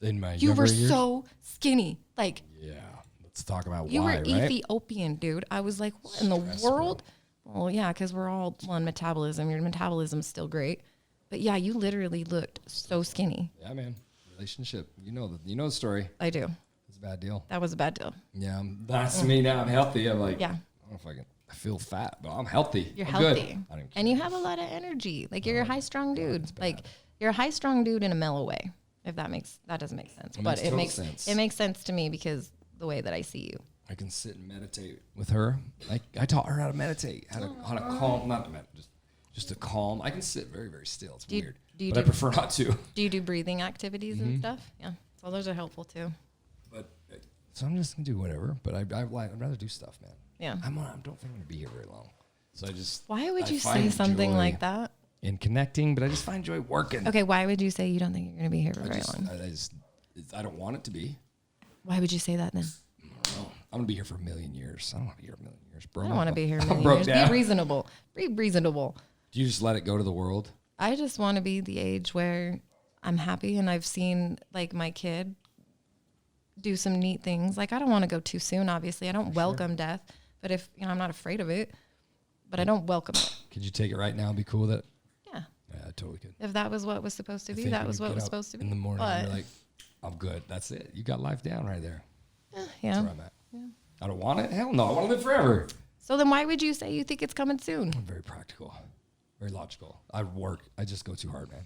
In my You younger were years? so skinny. Like, Yeah. Let's talk about you why, were right? Ethiopian, dude. I was like, what in the Stress, bro. world? Well, yeah, because we're all on metabolism. Your metabolism's still great. But yeah, you literally looked so skinny. Yeah, man. Relationship. You know the story. I do. It's a bad deal. That was a bad deal. Yeah, that's me now. I'm healthy. I'm like, Yeah. I don't know if I feel fat, but I'm healthy. You're I'm healthy. Good. I don't even And you have a lot of energy. Like you're a high strong dude. Like you're a high strong dude in a mellow way. If that doesn't make sense. It But makes it total makes sense. it makes sense to me because the way that I see you. I can sit and meditate with her. I taught her how to meditate, how to calm, not to meditate, just to calm. I can sit very, very still. It's Do you- weird, do you but I do- prefer not to. Do you do breathing activities Mm-hmm. and stuff? Yeah. So those are helpful too. But so I'm just gonna do whatever. But I'd rather do stuff, man. Yeah. I don't think I'm gonna be here very long. So I just Why would I you say find something joy like that? in connecting? But I just find joy working. Okay, why would you say you don't think you're going to be here for very long? I don't want it to be. Why would you say that then? I'm gonna be here for a million years. I don't want to be here a million years, bro. I don't want to be here a I'm million broke years. down. Be reasonable. Be reasonable. Do you just let it go to the world? I just want to be the age where I'm happy and I've seen like my kid do some neat things. Like I don't want to go too soon, obviously. I don't welcome death, but if I'm not afraid of it, but I don't welcome it. Could you take it right now and be cool with it? Yeah. Yeah, I totally could. If that was what was supposed to I be, think that when was you what get was up supposed to be. in the morning, But, you're like, I'm good. That's it. You got life down right there. yeah. That's where I'm at. I don't want it. Hell no. I want to live forever. So then why would you say you think it's coming soon? I'm very practical, very logical. I work. I just go too hard, man.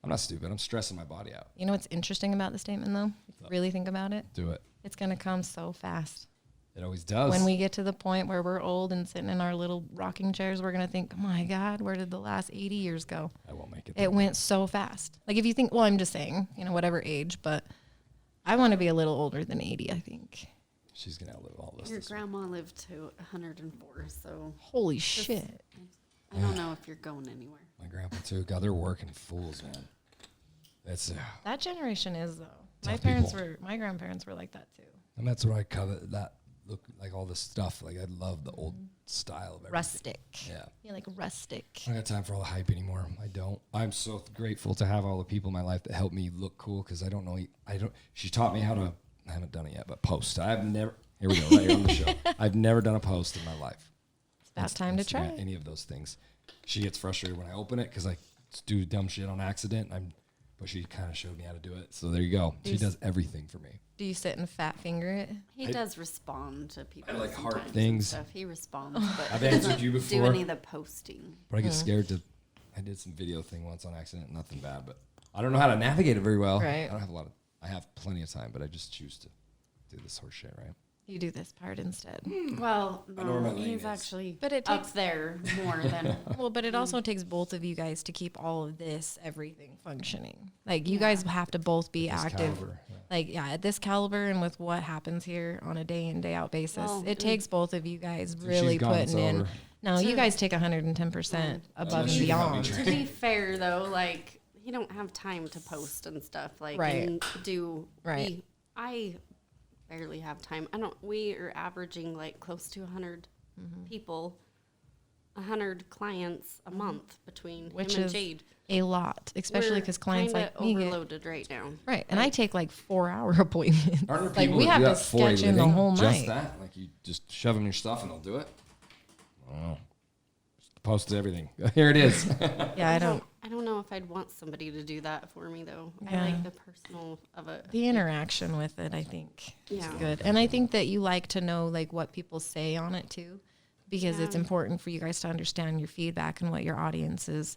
I'm not stupid. I'm stressing my body out. You know what's interesting about the statement though? If you really think about it, Do it. it's going to come so fast. It always does. When we get to the point where we're old and sitting in our little rocking chairs, we're going to think, oh my God, where did the last 80 years go? I won't make it. It went so fast. Like if you think, well, I'm just saying, whatever age, but I want to be a little older than 80, I think. She's gonna outlive all this. Your this grandma lived to 104, so Holy shit. I don't know if you're going anywhere. My grandpa too. God, they're working fools, man. That's That generation is though. Tough My grandparents were like that too. and that's what I covet. That look like all this stuff. Like I love the old style of everything. Rustic. Yeah. You're like rustic. I don't got time for all the hype anymore. I don't. I'm so grateful to have all the people in my life that help me look cool because I don't know. She taught me how to. I haven't done it yet, but post. I've never. Here we go. Right here on the show. I've never done a post in my life. It's about time to try. Instagram, any of those things. She gets frustrated when I open it because I do dumb shit on accident. But she kind of showed me how to do it. So there you go. She does everything for me. Do you sit and fat finger it? He does respond to people. I like hard sometimes and things. Stuff. He responds, but I've he answered doesn't you do before. any of the posting. But I get scared to. I did some video thing once on accident. Nothing bad, but I don't know how to navigate it very well. Right. I don't have a lot of. I have plenty of time, but I just choose to do this horse shit, right? You do this part instead. Well, I know where my no, lane he's is. actually But it up takes- there more than Well, but it also takes both of you guys to keep all of this, everything functioning. Like you guys have to both be This active. caliber, yeah. Like at this caliber and with what happens here on a day in day out basis, Well, it takes both of you guys she's really gone, it's putting in. over. No, you guys take 110% above and she can help me beyond. train. To be fair, though, like he don't have time to post and stuff like Right. and do Right. I barely have time. We are averaging like close to 100 people, 100 clients a month between Which him and is Jade. a lot, especially We're because clients kinda like me get, overloaded right now. right. And I take like 4-hour appointments. Aren't there Like people we that have do to that for a sketch in the living? whole Just night. that? Like you just shove them your stuff and they'll do it? I don't know. Just posted everything. Here it is. Yeah, I don't. I don't know if I'd want somebody to do that for me though. Yeah. I like the personal of it. The interaction with it, I think, is Yeah. good. And I think that you like to know like what people say on it too, because it's Yeah. important for you guys to understand your feedback and what your audience is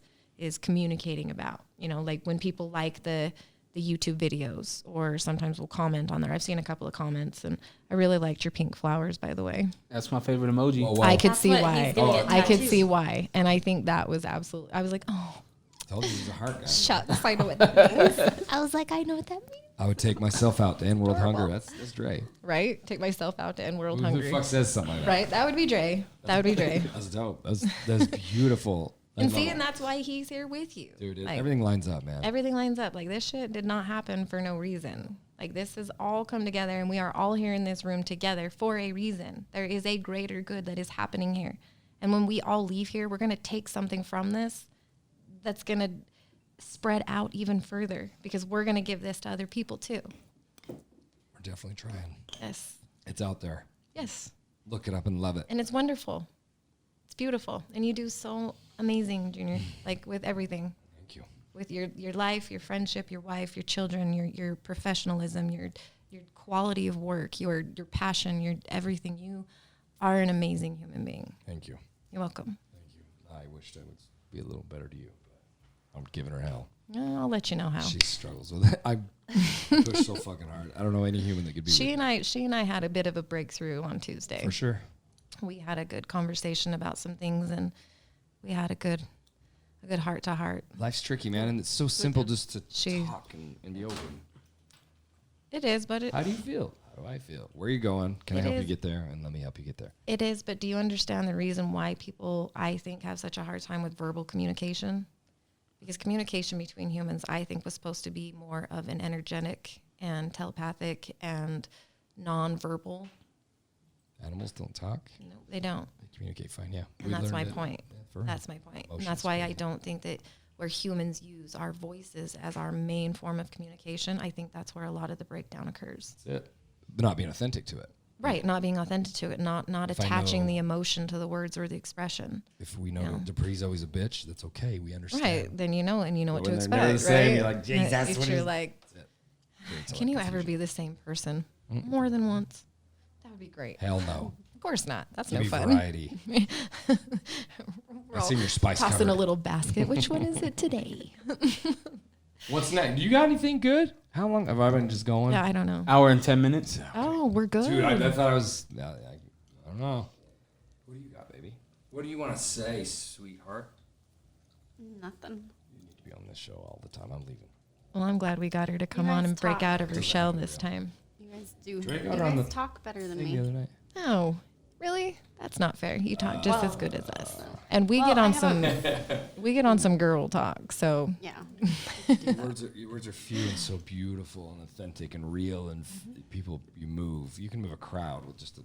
communicating about. You know, like when people like the YouTube videos, or sometimes will comment on there. I've seen a couple of comments, and I really liked your pink flowers, by the way. That's my favorite emoji. Oh, wow. I could That's see what why. he's gonna get I could tattooed. see why, and I think that was absolutely. I was like, oh, Told you he's a heart guy. shucks, I know what that means. I was like, I know what that means. I would take myself out to end world hunger. That's Dre. Right? Take myself out to end world Who the hungry. fuck says something like that? Right? That would be Dre. That would be Dre. That's dope. That's beautiful. I And love see, it. and that's why he's here with you. Dude, Like, everything lines up, man. everything lines up. Like this shit did not happen for no reason. Like this has all come together, and we are all here in this room together for a reason. There is a greater good that is happening here. And when we all leave here, we're going to take something from this that's going to spread out even further, because we're going to give this to other people too. We're definitely trying. Yes. It's out there. Yes. Look it up and love it. And it's wonderful. It's beautiful. And you do so amazing, Junior, like with everything. Thank you. With your life, your friendship, your wife, your children, your professionalism, your quality of work, your passion, your everything. You are an amazing human being. Thank you. You're welcome. Thank you. I wished I would be a little better to you, but I'm giving her hell. I'll let you know how. She struggles with it. I push so fucking hard. I don't know any human that could be She with and I had a bit of a breakthrough on Tuesday. for sure. We had a good conversation about some things, and we had a good heart to heart. Life's tricky, man, and it's so simple just to She- talk and be open. It is, but How do you feel? How do I feel? Where are you going? Can I It help you is. get there? And let me help you get there. it is. But do you understand the reason why people, I think, have such a hard time with verbal communication? Because communication between humans, I think, was supposed to be more of an energetic and telepathic and nonverbal. Animals don't talk. No, they don't. They communicate fine. Yeah. And We that's learned my it, point. for That's my point. And emotions, that's why I right. don't think that where humans use our voices as our main form of communication, I think that's where a lot of the breakdown occurs. That's it. But not being authentic to it. Right, not being authentic to it, not If I attaching know- the emotion to the words or the expression. If we know Yeah. Dupree's always a bitch, that's okay. We understand. Right, then you know, and you know what But to when they're never expect, the same, right? you're like, "Jeez, that's If what you're is-" like, Creates a can lot you of ever confusion. be the same person more than once? That would be great. Hell no. Of course not. That's Give no me fun. variety. We're I've seen all your spice tossing cupboard. a little basket. Which one is it today? What's next? You got anything good? How long have I been just going? Yeah, I don't know. Hour and 10 minutes. Oh, we're good. Dude, I thought I was. I don't know. What do you got, baby? What do you want to say, sweetheart? Nothing. You need to be on this show all the time. I'm leaving. Well, I'm glad we got her to come guys on and break talk. out of her shell this time. You guys do. Drake You got her on guys the talk better than Thing me. the other night. Oh, really? That's not fair. You talk just as good as us, and we Well, get I on have some some girl talk. So Yeah. Your words are few and so beautiful and authentic and real, and people you move. You can move a crowd with just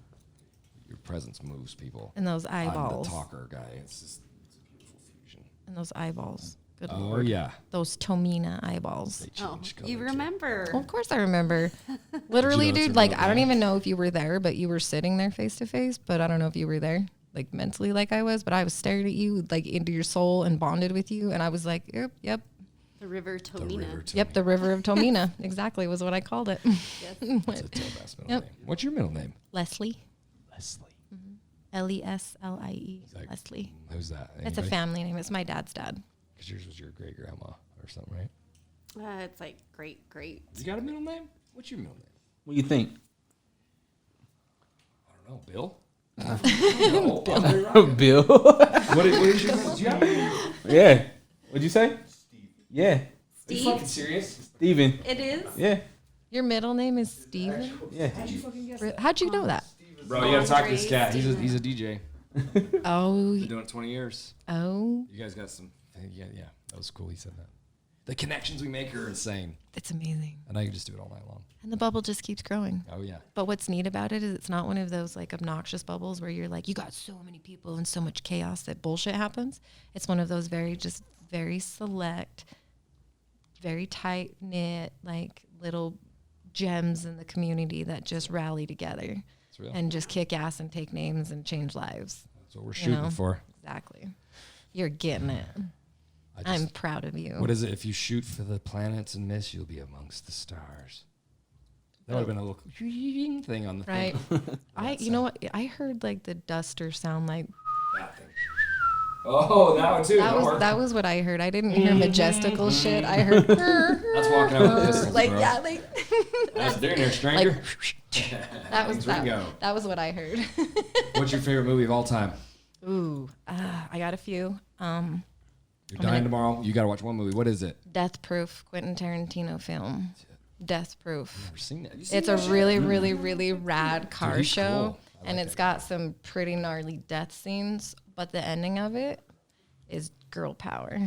your presence moves people. and those I'm eyeballs, the talker guy. It's a beautiful fusion. and those eyeballs. Good Oh lord, yeah, those Tomina eyeballs. they Oh, change color. you too. remember? Well, of course I remember. Literally, know it's dude. a Like real I don't guy? even know if you were there, but you were sitting there face to face. But I don't know if you were there, like mentally, like I was. But I was staring at you, like into your soul, and bonded with you. And I was like, yep. The River The Tomina. river to Yep, me. the River of Tomina. Exactly was what I called it. Yes. It's a tail-bass middle Yep. name. What's your middle name? Leslie. Leslie. Leslie. Like- Leslie. Who's that? It's a family name. It's my dad's dad. Because yours was your great grandma or something, right? It's like great. You got a middle name? What's your middle name? What do you think? I don't know. Bill. No, Andre Rocket. Bill. What is your middle? Do you have a Yeah. What'd you say? Yeah. Are you fucking Steve. serious? Steven. It is. Yeah. Your middle name is Steven? Yeah. How'd you know that? Bro, you gotta talk to this Andre cat. He's a Steven. DJ. Oh, Been doing it 20 years. oh. You guys got some. Yeah. That was cool. He said that. The connections we make are insane. It's amazing. And I can just do it all night long. And the bubble just keeps growing. Oh, yeah. But what's neat about it is it's not one of those like obnoxious bubbles where you're like, you got so many people and so much chaos that bullshit happens. It's one of those very select, very tight knit, like little gems in the community that just rally together It's real. and just kick ass and take names and change lives. That's what we're shooting for. Exactly. You're getting it. I'm proud of you. What is it? If you shoot for the planets and miss, you'll be amongst the stars. That would have been a little thing on the Right. thing. You know what? I heard like the duster sound like That thing. Oh, that one too. that was what I heard. I didn't hear majestical shit. I heard That's walking out with pistols, like bro. yeah, like That's there, there, stranger. that was Wings, we go. that was what I heard. What's your favorite movie of all time? Ooh, I got a few. You're dying tomorrow. You got to watch one movie. What is it? Death Proof, Quentin Tarantino film. Death Proof. Never seen that. Have you seen It's a that shit? really, really, really rad car he's show, cool. I and like it's that got some pretty gnarly death scenes. But the ending of it is girl power,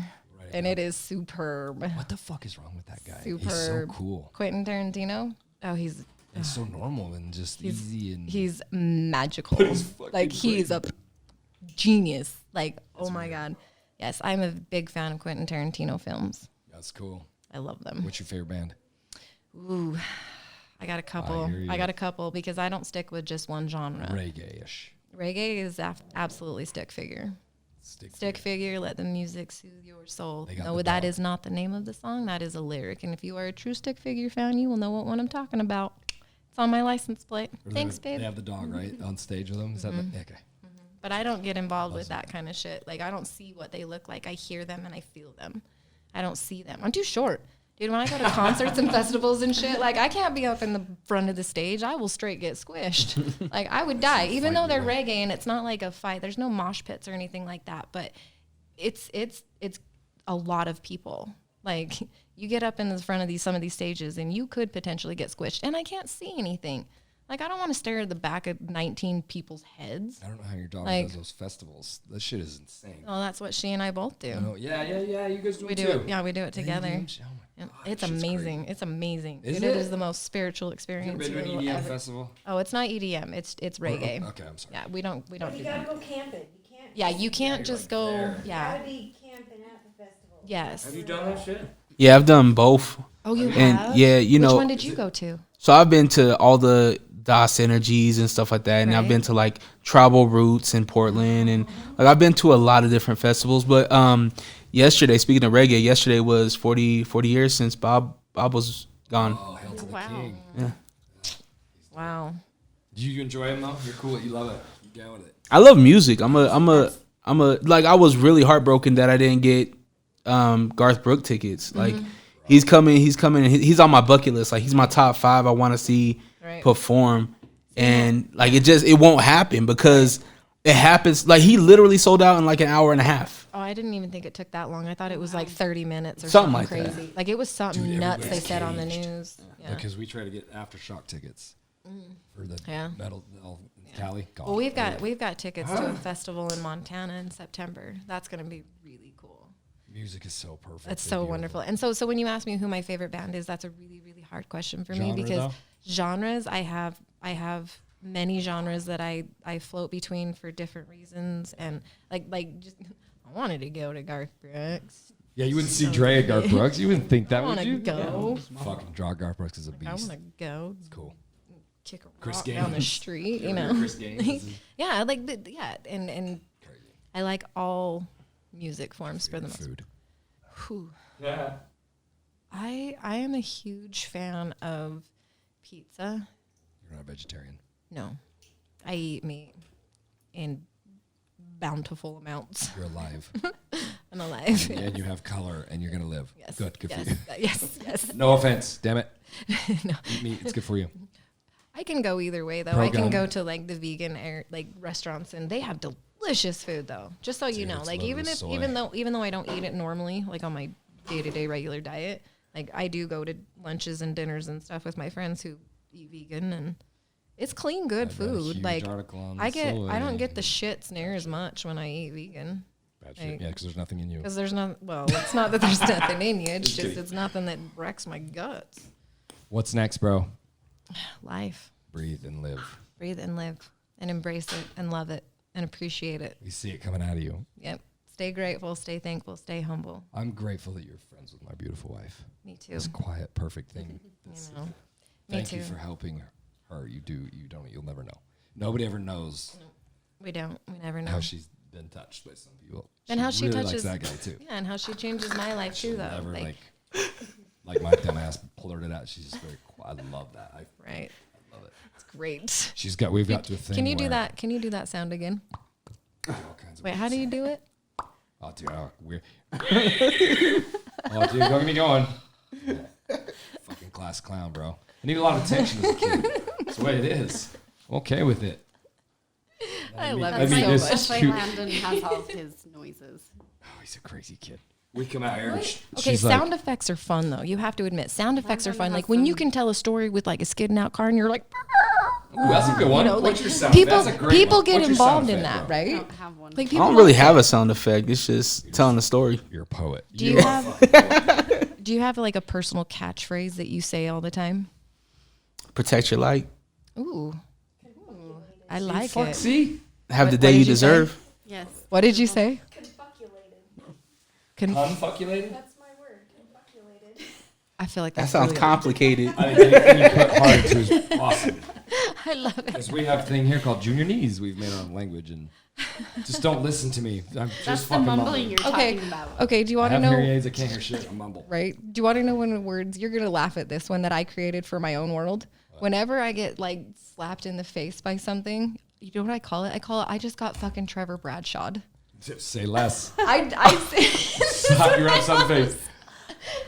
and it is superb. What the fuck is wrong with that guy? Superb. He's so cool. Quentin Tarantino. Oh, he's So normal and just easy and he's magical. fucking Like he's a genius. Like oh my god. Yes, I'm a big fan of Quentin Tarantino films. that's cool. I love them. What's your favorite band? Ooh, I got a couple. hear you. I got a couple because I don't stick with just one genre. Reggae-ish. Reggae is absolutely stick figure. Stick figure, let the music soothe your soul. They got No, the that dog. is not the name of the song. That is a lyric. And if you are a true stick figure fan, you will know what one I'm talking about. It's on my license plate. Or Thanks, they babe. have the dog, right? On stage with them? Is that the, okay. But I don't get involved with that kind of shit. Like, I don't see what they look like. I hear them and I feel them. I don't see them. I'm too short. Dude, when I go to concerts and festivals and shit, like, I can't be up in the front of the stage. I will straight get squished. Like, I would die. Even though they're reggae and it's not like a fight. There's no mosh pits or anything like that. But it's a lot of people. Like, you get up in the front of some of these stages and you could potentially get squished. And I can't see anything. Like, I don't want to stare at the back of 19 people's heads. I don't know how your dog Like- does those festivals. That shit is insane. Oh, that's what she and I both do. Oh, yeah. You guys do We it do too. it. Yeah, we do it together. Oh my And God, it's that shit's amazing. great. It's amazing. Is Dude, it it? is the most spiritual You experience ever been to you an will EDM ever. festival? Oh, it's not EDM. It's reggae. Okay, I'm sorry. Yeah, we don't But do you gotta that. go camping. You can't. Yeah, you can't just go. You Yeah. gotta be camping at the festival. Yes. Have you done that shit? Yeah, I've done both. Oh, you And have. yeah, you Which know, one did you go to? so I've been to all the DOS Energies and stuff like that, and I've Right. been to like Tribal Roots in Portland, and like I've been to a lot of different festivals. But yesterday, speaking of reggae, yesterday was 40 years since Bob was gone. Oh, hail to the Wow. king. Wow. Do you enjoy him though? You're cool. You love it. You go with it. I love music. I'm a like I was really heartbroken that I didn't get Garth Brooks tickets. Like he's coming, and he's on my bucket list. Like he's my top 5 I want to see Right. perform, and like it won't happen because it happens. Like he literally sold out in like an hour and a half. Oh, I didn't even think it took that long. I thought it was like 30 minutes or Something something, like that. crazy. Like it was something Dude, nuts they everybody's said on the caged. news. Yeah. Because we try to get aftershock tickets for the Yeah. metal in Cali. Gone. Well, we've got tickets to a festival in Montana in September. That's going to be really cool. Music is so perfect. That's and so beautiful. wonderful. And so when you ask me who my favorite band is, that's a really, really hard question for me Genre, because though? genres, I have many genres that I float between for different reasons. And like just, I wanted to go to Garth Brooks. Yeah, you wouldn't see Dre at Garth Brooks. You wouldn't think I that, would want you? to go. Fucking Garth Brooks is a I beast. want to go Cool. kick a Chris rock down the Gaines. street, You you ever know. heard Chris Gaines? Yeah, like and Crazy. I like all music forms for the most. Food. Whew. Yeah. I am a huge fan of pizza. You're not a vegetarian. No, I eat meat in bountiful amounts. You're alive. I'm alive. And you have color and you're going to live. Yes. Good for yes. you. Yes. No offense. Damn it. No. Eat meat. It's good for you. I can go either way though. Pro I can gun. go to like the vegan like restaurants and they have delicious food though. Just so you Dude, know, it's like loaded with soy. even though I don't eat it normally, like on my day-to-day regular diet, like I do go to lunches and dinners and stuff with my friends who eat vegan and it's clean, good I've read a food. huge Like article on I soy. don't get the shits near as much when I eat vegan. Gotcha. Like- Yeah, because there's nothing in you. Because there's not, well, it's not that there's nothing in you. It's just, it's nothing that wrecks my guts. What's next, bro? Life. Breathe and live. Breathe and live and embrace it and love it and appreciate it. We see it coming out of you. Yep. Stay grateful, stay thankful, stay humble. I'm grateful that you're friends with my beautiful wife. Me too. This quiet, perfect thing. You know. Me Thank too. you for helping her. You'll never know. Nobody ever knows We don't. We never know. how she's been touched by some people. And how she really touches- likes that guy too. Yeah, and how she changes my life too, though. Never Like, like my dumb ass blurted out. She's just very quiet. I love that. right. I love it. It's great. We've got to a thing. Can you do where that? Can you do that sound again? all kinds of Wait, weird how do you sound. do it? Oh, dude, weird. Oh, dude, don't get me going. Fucking class clown, bro. I need a lot of attention as a kid. That's the way it is. I'm okay with it. I love I it mean, so this- much. That's why cute. Landon has all of his noises. Oh, he's a crazy kid. We come out here. And Okay, she's sound like, effects are fun though. You have to admit, sound effects are Landon fun. has Like when you some- can tell a story with like a skidding out car, and you're like, ooh, that's a good one. you know, What's like your sound? people That's a great people one. get What's your sound involved in effect, that, bro? I right? don't have one. Like I people don't really say- have a sound effect. It's just telling the story. You're a poet. Do you have do you have like a personal catchphrase that you say all the time? Protect your light. Ooh, I like Fuck, it. see? Have What- the what day did you you say? deserve. Yes. What did you say? Unfuculated? That's my word. Confuculated. I feel like That that's sounds really- complicated. I mean, anything you put hard into is awesome. I love it. Because we have a thing here called junior knees. We've made our own language, and just don't listen to me. I'm just That's the fucking mumbling you're Okay, talking about. okay. Do you I want to have know? hearing aids. I can't hear shit. I mumble. Right? Do you want to know when words? You're gonna laugh at this one that I created for my own world. Whenever I get like slapped in the face by something, you know what I call it? I just got fucking Trevor Bradshaw'd. Say less. I say, Stop your ass on the face.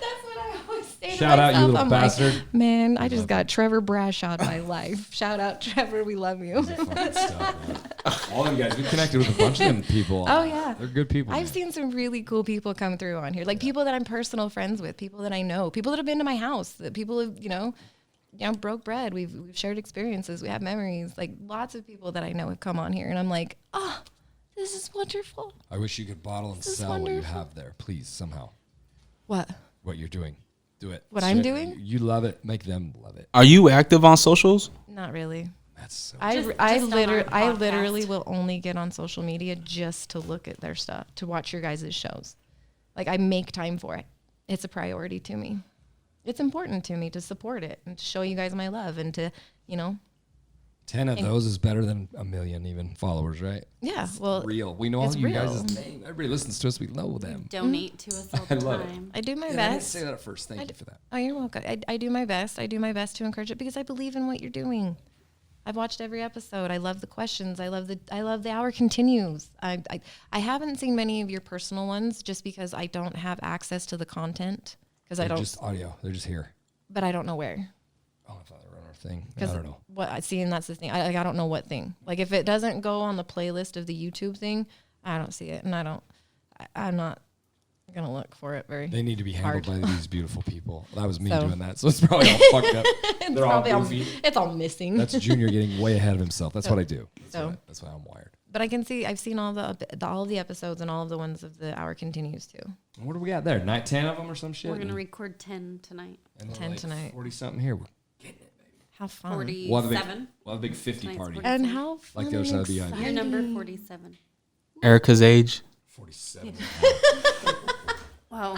that's what I always say. to Shout out, you myself. little I'm like, bastard. man, I just got Trevor Bradshaw'd my life. Shout out, Trevor. We love you. Fucking stuff, man. All them guys. We connected with a bunch of them people. Oh, yeah. They're good people. I've man. seen some really cool people come through on here, like people that I'm personal friends with, people that I know, people that have been to my house, that people have, broke bread. We've shared experiences. We have memories. Like lots of people that I know have come on here, and I'm like, oh, this is wonderful. I wish you could bottle and This is sell what you wonderful. have there, please, somehow. What? What you're doing. Do it. What I'm Share- doing? You love it. Make them love it. Are you active on socials? Not really. That's so I Just on our I podcast. literally will only get on social media just to look at their stuff, to watch your guys' shows. Like I make time for it. It's a priority to me. It's important to me to support it and to show you guys my love and to, 10 of And- those is better than a million even followers, right? yeah. Well, Real. We know all it's you real. guys' name. Everybody listens to us. We know them. Donate to us all I the love it. time. I do my Yeah, I didn't best. say that at first. Thank you for that. Oh, you're welcome. I do my best. I do my best to encourage it because I believe in what you're doing. I've watched every episode. I love the questions. I love the hour continues. I haven't seen many of your personal ones just because I don't have access to the content because I They're don't. just audio. They're just here. But I don't know where. Oh, I thought they were on our thing. I Because don't know. what I see, and that's the thing. I don't know what thing. Like if it doesn't go on the playlist of the YouTube thing, I don't see it, and I'm not gonna look for it very. They need to be handled hard. by these beautiful people. That was me So- doing that, so it's probably all fucked up. It's They're all probably goofy. it's all missing. That's Junior getting way ahead of himself. That's what I do. So- That's why I'm wired. But I can see I've seen all of the episodes and all of the ones of the hour continues too. What do we got there? 10 of them or some shit? We're gonna record 10 tonight. And then 10 tonight. 40 something here. How fun! 47. We'll have a big 50 Tonight's party. 40. And how fun Like the other side and of the island. You're exciting. number 47. Erica's age. 47. Well,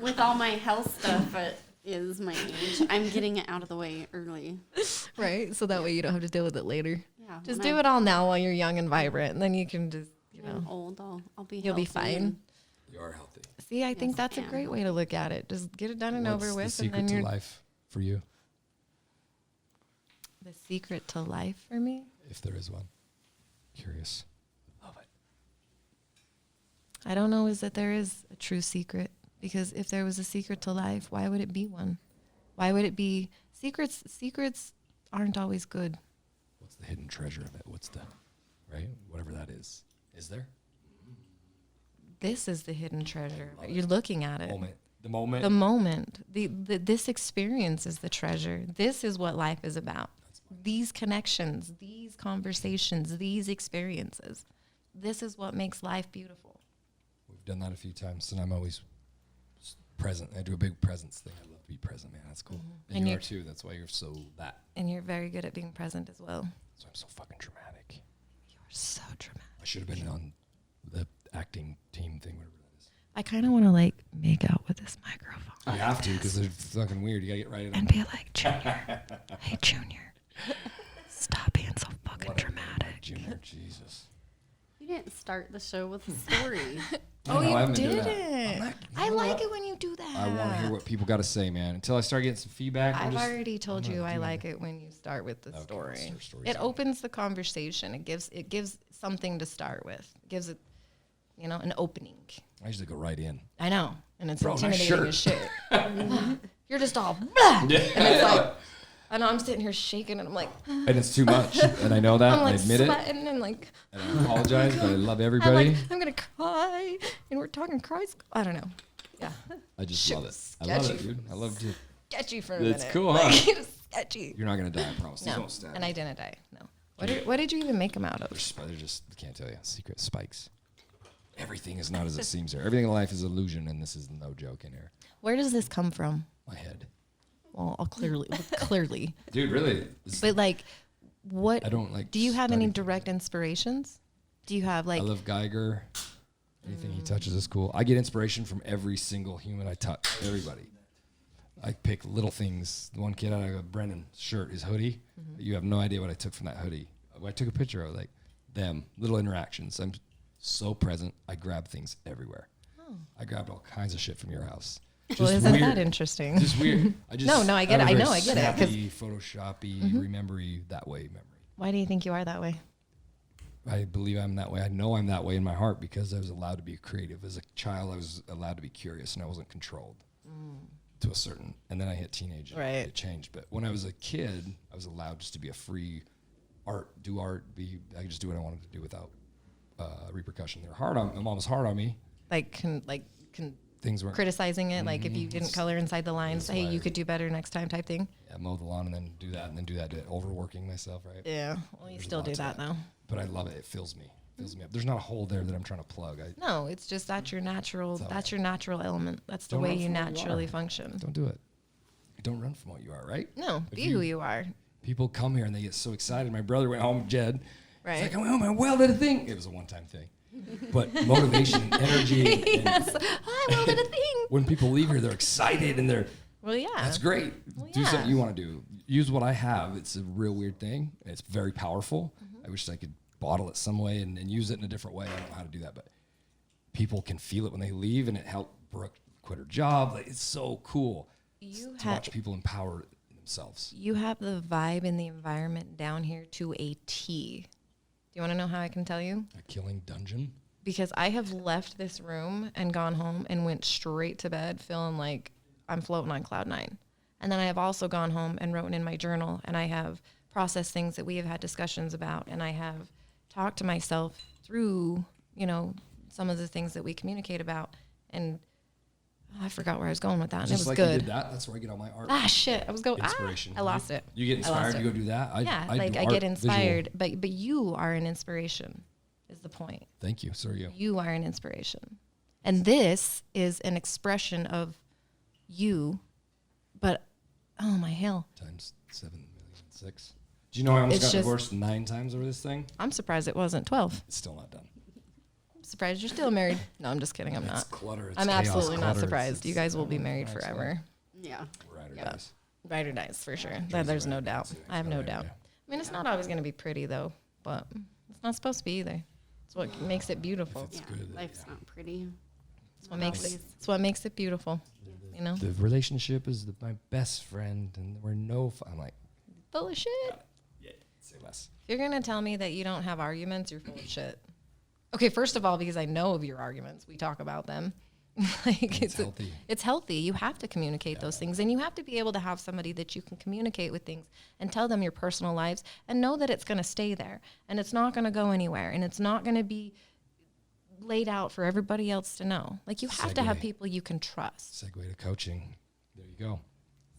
with all my health stuff, it is my age. I'm getting it out of the way early. Right? So that way you don't have to deal with it later. Yeah. Just when do it all now while you're young and vibrant, and then you can just, I'm old. I'll be. you'll be healthy fine. and- You are healthy. See, I think Yes, that's I a am. great way to look at it. Just get it done and What's over the with, and secret then to you're life for you, the secret to life for me. if there is one? Curious. Love it. I don't know is that there is a true secret, because if there was a secret to life, why would it be one? Why would it be secrets? Secrets aren't always good. What's the hidden treasure of it? What's the, right? Whatever that is. Is there? This is the hidden treasure. You're looking at it. Moment. The moment. The moment. This experience is the treasure. This is what life is about. These connections, these conversations, these experiences. This is what makes life beautiful. done that a few times, and I'm always present. I do a big presence thing. I love to be present, man. That's cool. And, And you you- are too. That's why you're so that. And you're very good at being present as well. So I'm so fucking dramatic. You're so dramatic. I should have been on the acting team thing, whatever that is. I kind of want to like make out with this microphone You have to because they're fucking weird. You gotta get right in. and be like, Junior, hey Junior, stop being so fucking dramatic. Junior, Jesus. You didn't start the show with a story. Oh, I you haven't been doing didn't. that. I like it when you do that. I want to hear what people got to say, man. Until I start getting some feedback. I've already told you I like it when you start with the story. It opens the conversation. It gives something to start with. It gives it, an opening. I usually go right in. I know, and it's Bro, nice intimidating shirt. as shit. You're just all blah, and it's like, I know I'm sitting here shaking, and I'm like, And it's too much, and I know that. I'm And I like admit it, sweating, and like, and I apologize, but I love I'm everybody. like, I'm gonna cry, and we're talking cries. I don't know. Yeah, I just shit love it. was I love sketchy. it, dude. I love to. sketchy for a It's minute. cool, Like, huh? it was sketchy. You're not gonna die, I promise. These No, won't stab and you. I didn't die. No. What did you even make them out of? They're just I can't tell you. Secret spikes. Everything is not as it seems here. Everything in life is illusion, and this is no joke in here. Where does this come from? My head, Well, clearly. dude. Really, But like, what? I don't like. Do you have any study. direct inspirations? Do you have like? I love Geiger. Anything he touches is cool. I get inspiration from every single human I touch. Everybody. I pick little things. The one kid I got Brennan's shirt, his hoodie. You have no idea what I took from that hoodie. I took a picture of like them, little interactions. I'm so present. I grab things everywhere. I grabbed all kinds of shit from your house. Well, Just isn't weird. that interesting? Just weird. I just No, I get it. have a I know, very I get it, 'cause- snappy, photoshoppy, remember-y that way memory. Why do you think you are that way? I believe I'm that way. I know I'm that way in my heart because I was allowed to be creative. As a child, I was allowed to be curious and I wasn't controlled to a certain, and then I hit teenage and Right. it changed. But when I was a kid, I was allowed just to be a free I could just do what I wanted to do without repercussion. My mom was hard on me. Can Things weren't, criticizing it, like if you didn't color inside the lines, that's hey, why you I- could do better next time, type thing. yeah, mow the lawn and then do that and then do that, overworking myself, right? Yeah. Well, you still do lots of that though. But I love it. It fills me up. There's not a hole there that I'm trying to plug. I No, it's just that's your natural. So- That's your natural element. That's the Don't way run you from what you naturally are. function. don't do it. Don't run from what you are, right? No, If be you- who you are. People come here and they get so excited. My brother went home, Jed. Right. He's like, I went home and welded a thing. It was a one-time thing. But motivation, energy. and Yes, I welded a thing. when people leave here, they're excited and they're, Well, yeah. that's great. Well, Do something yeah. you want to do. Use what I have. It's a real weird thing. And it's very powerful. I wish I could bottle it some way and use it in a different way. I don't know how to do that. But people can feel it when they leave, and it helped Brooke quit her job. Like, it's so cool You to watch people empower themselves. You have the vibe in the environment down here to a T. Do you want to know how I can tell you? A killing dungeon. Because I have left this room and gone home and went straight to bed feeling like I'm floating on cloud nine. And then I have also gone home and written in my journal, and I have processed things that we have had discussions about, and I have talked to myself through, some of the things that we communicate about. And I forgot where I was going with that, and Just it was like good. you did that. That's where I get all my art. Ah, shit. I was going, Inspiration. I lost it. You get I lost inspired, you it. go do that. I I do get art, inspired, visual. but you are an inspiration, is the point. Thank you. So are you. You are an inspiration. And this is an expression of you, but oh my hell. Times 7,000,006. Do you know I almost It's got just- divorced 9 times over this thing? I'm surprised it wasn't 12. It's still not done. I'm surprised you're still married. No, I'm just kidding. I'm It's not. clutter. It's I'm chaos, absolutely not clutter, surprised. You guys will be I don't know, married right, so forever. Yeah. Ride or Yeah. dies. Ride or dies, for sure. Jersey There's no ride or doubt. dies. I have no Right, doubt. yeah. I mean, it's not always going to be pretty, though, but it's not supposed to be either. It's what makes it beautiful. It's Yeah. good, Life's yeah. not pretty. It's what makes it. always. It's what makes it beautiful. You know, The relationship is my best friend, and we're I'm like, full of shit. yeah, say less. If you're gonna tell me that you don't have arguments, you're full of shit. Okay, first of all, because I know of your arguments, we talk about them. Like It's healthy. It's healthy. You have to communicate those things, and you have to be able to have somebody that you can communicate with things and tell them your personal lives, and know that it's going to stay there, and it's not going to go anywhere, and it's not going to be laid out for everybody else to know. Like, you have to have Segue. people you can trust. Segue to coaching. There you go.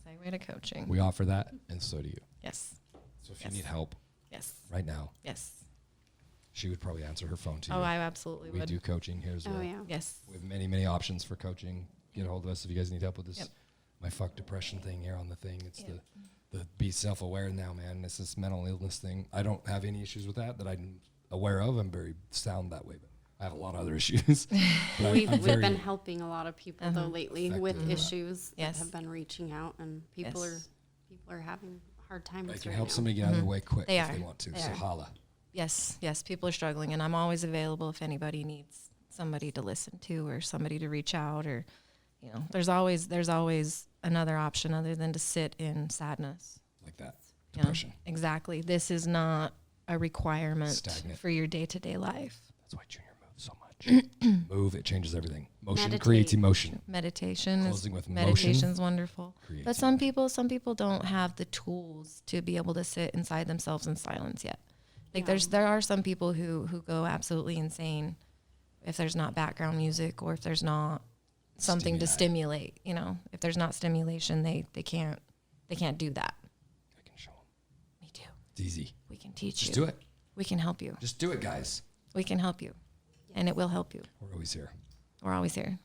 Segue to coaching. We offer that, and so do you. Yes. So if Yes. you need help Yes. right now, Yes. She would probably answer her phone to you. Oh, I absolutely We would. do coaching here as well. Oh yeah. Yes. We have many, many options for coaching. Get a hold of us if you guys need help with this. Yep. My fuck depression thing here on the thing. It's the be self-aware now, man. It's this mental illness thing. I don't have any issues with that I'm aware of. I'm very sound that way, but I have a lot of other issues. But We've I'm very been helping a lot of people though lately with effective at that. issues Yes. that have been reaching out, and people Yes. are having a hard time. I with can right help now. somebody get out of their way quick They if are. they want to. They So are. holla. Yes, yes, people are struggling, and I'm always available if anybody needs somebody to listen to or somebody to reach out, or there's always another option other than to sit in sadness. Like that. you know? Depression. Exactly. This is not a requirement Stagnant. for your day-to-day life. That's why Junior moves so much. Move, it changes everything. Motion Meditate. creates emotion. Meditation Closing with meditation's wonderful. creates But some people don't have the tools to be able to sit inside themselves in silence yet. Like there are some people who go absolutely insane if there's not background music or if there's not something to stimulate, If there's not stimulation, they can't do that. I can show them. Me too. It's easy. We can teach Just you. do it. We can help you. Just do it, guys. We can help you. And it will help you. We're always here. We're always here.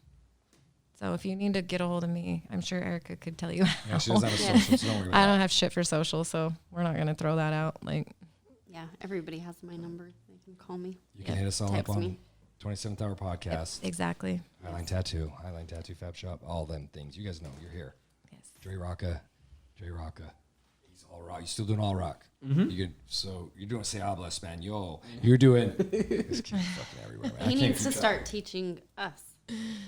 So if you need to get a hold of me, I'm sure Erica could tell you Yeah, she how. doesn't have a social, so don't worry about I that. don't have shit for social, so we're not going to throw that out. Like, Yeah, everybody has my number. They can call me. You can Yep. hit us all Text up on me. 27th Hour Podcast, exactly. Highline Tattoo, Fab Shop, all them things. You guys know you're here. Yes. Dre Rocca. He's all rock. You're still doing all rock. So you're doing Se Habla Espanol. You're doing. This kid's fucking everywhere, man. He needs to start teaching us.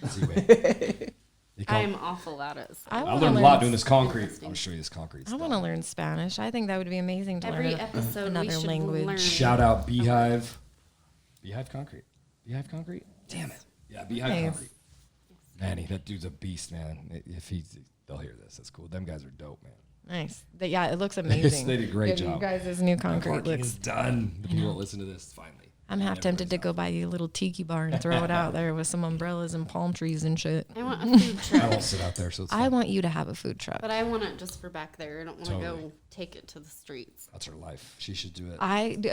See, wait. You call- I'm awful at it. So. I wanna learned a learn lot doing this concrete. Interesting. I'll show you this concrete I stuff. want to learn Spanish. I think that would be amazing to Every learn episode another we should language. learn. Shout out Beehive. Beehive Concrete. Beehive Concrete? Damn it. Yeah, Beehive Nice. Concrete. Manny, that dude's a beast, man. If they'll hear this. That's cool. Them guys are dope, man. Nice. Yeah, it looks amazing. They did a great You job. guys' new My concrete parking is looks. done. The people that listen to this, finally. I'm half tempted to go buy you a little tiki bar and throw it out there with some umbrellas and palm trees and shit. I want a food I truck, won't sit out there, so it's I fine. want you to have a food truck. but I want it just for back there. I don't want to Totally. go take it to the streets. That's her life. She should do it.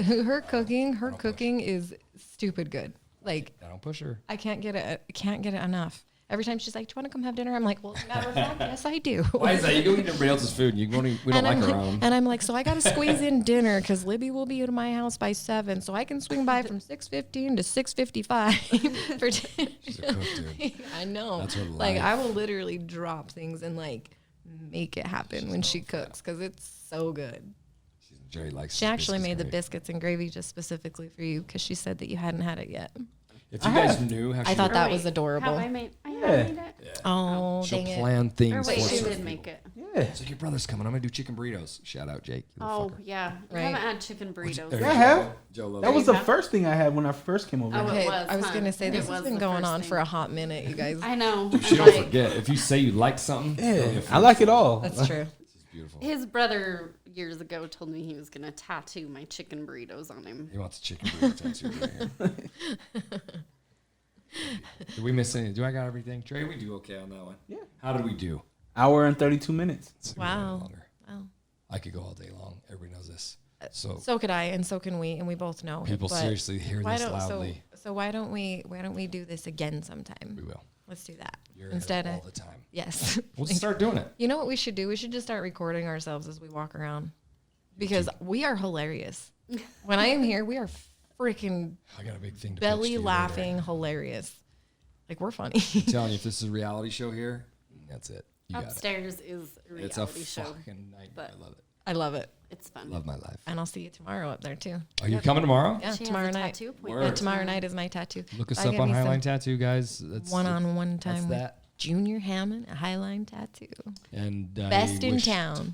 Her cooking is stupid good. Like I don't push her. I can't get it enough. Every time she's like, "Do you want to come have dinner?" I'm like, "Well, as a matter of fact, yes, I do." Why is that? You go eat everybody else's food, and you won't even, we don't like I'm our like, own. and I'm like, so I got to squeeze in dinner because Libby will be at my house by 7, so I can swing by from 6:15 to 6:55 for dinner. She's a cook, dude. I know. That's her Like life. I will literally drop things and like make it happen when she cooks because it's so good. Jerry likes. She his actually biscuits made the great. biscuits and gravy just specifically for you because she said that you hadn't had it yet. If you guys knew how she I thought would- that Or was wait, adorable. Have I made it? Oh, she'll dang it. plan Or things wait, for she you. did make it. Yeah. It's like your brother's coming. I'm gonna do chicken burritos. Shout out Jake. You little Oh fucker. yeah, you Right. haven't had chicken burritos. There Yeah, you I go. have. Joe loves That it. was the have? first thing I had when I first came over. Oh, Okay, it was, I was huh? gonna say It this was has been the going first on thing. for a hot minute, you guys. I know. She I'm don't like, forget. If you say you like something, Yeah, I like it all. That's true. It's beautiful. his brother years ago told me he was gonna tattoo my chicken burritos on him. He wants a chicken burrito tattoo right here. Did we miss anything? Do I got everything? Trey, we do okay on that one. Yeah. How did we do? Hour and 32 minutes. It's Wow. longer. Wow. I could go all day long. Everybody knows this. So So could I, and so can we, and we both know. people but seriously hear why this don't loudly. so why don't we do this again sometime? We will. Let's do that You're instead here of all the time. yes. We'll just start doing it. You know what we should do? We should just start recording ourselves as we walk around because we are hilarious. When I am here, we are freaking I got a big thing to pitch to belly you later. laughing, hilarious. Like we're funny. I'm telling you, if this is a reality show here, that's it. You got it. Upstairs is a It's a reality show. fucking nightmare. but- I love it. I love it, It's fun. Love my life. and I'll see you tomorrow up there too. Are you coming tomorrow? Yeah, She tomorrow has a night. tattoo Word. appointment Tomorrow night is my tattoo. Look us I up get on me some Highline Tattoo, guys. That's One-on-one time with that. Junior Hammond at Highline Tattoo. And Best in wish- town.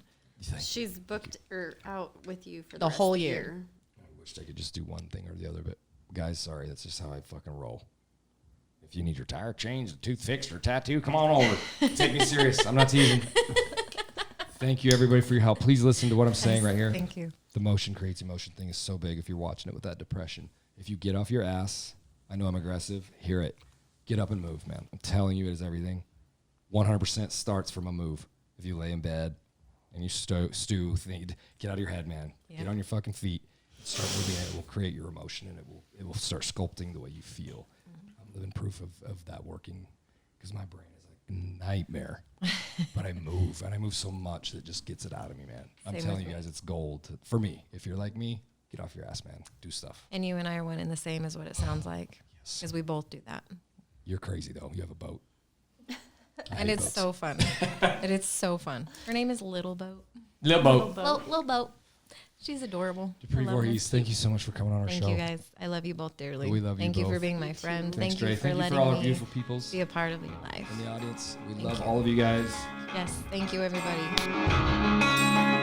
She's booked her out with you for The rest whole of the year. I wished I could just do one thing or the other, but guys, sorry, that's just how I fucking roll. If you need your tire changed, a tooth fixed, or a tattoo, come on over. Take me serious. I'm not teasing. Thank you, everybody, for your help. Please listen to what I'm saying right here. Thank you. The motion creates emotion thing is so big if you're watching it with that depression. If you get off your ass, I know I'm aggressive, hear it. Get up and move, man. I'm telling you, it is everything. 100% starts from a move. If you lay in bed and you stew, get out of your head, man. Yeah. Get on your fucking feet. start moving, and it will create your emotion, and it will start sculpting the way you feel. I'm living proof of that working, because my brain is like a nightmare. But I move, and I move so much that it just gets it out of me, man. I'm Same telling with you me. guys, it's gold for me. If you're like me, get off your ass, man. Do stuff. And you and I are one and the same, is what it sounds like, Yes. because we both do that. You're crazy though. You have a boat. I And hate it's boats. so fun. And it's so fun. Her name is Little Boat. Little boat. Little boat. She's adorable. Dupree I love her. Voorhies, thank you so much for coming on our Thank show. you guys. I love you both dearly. We love you Thank you for both. being my friend. Thanks, Thank you Dre. for Thank you letting for all our me beautiful peoples be a part of your life. in the audience. We Thank love you. all of you guys. Yes. Thank you, everybody.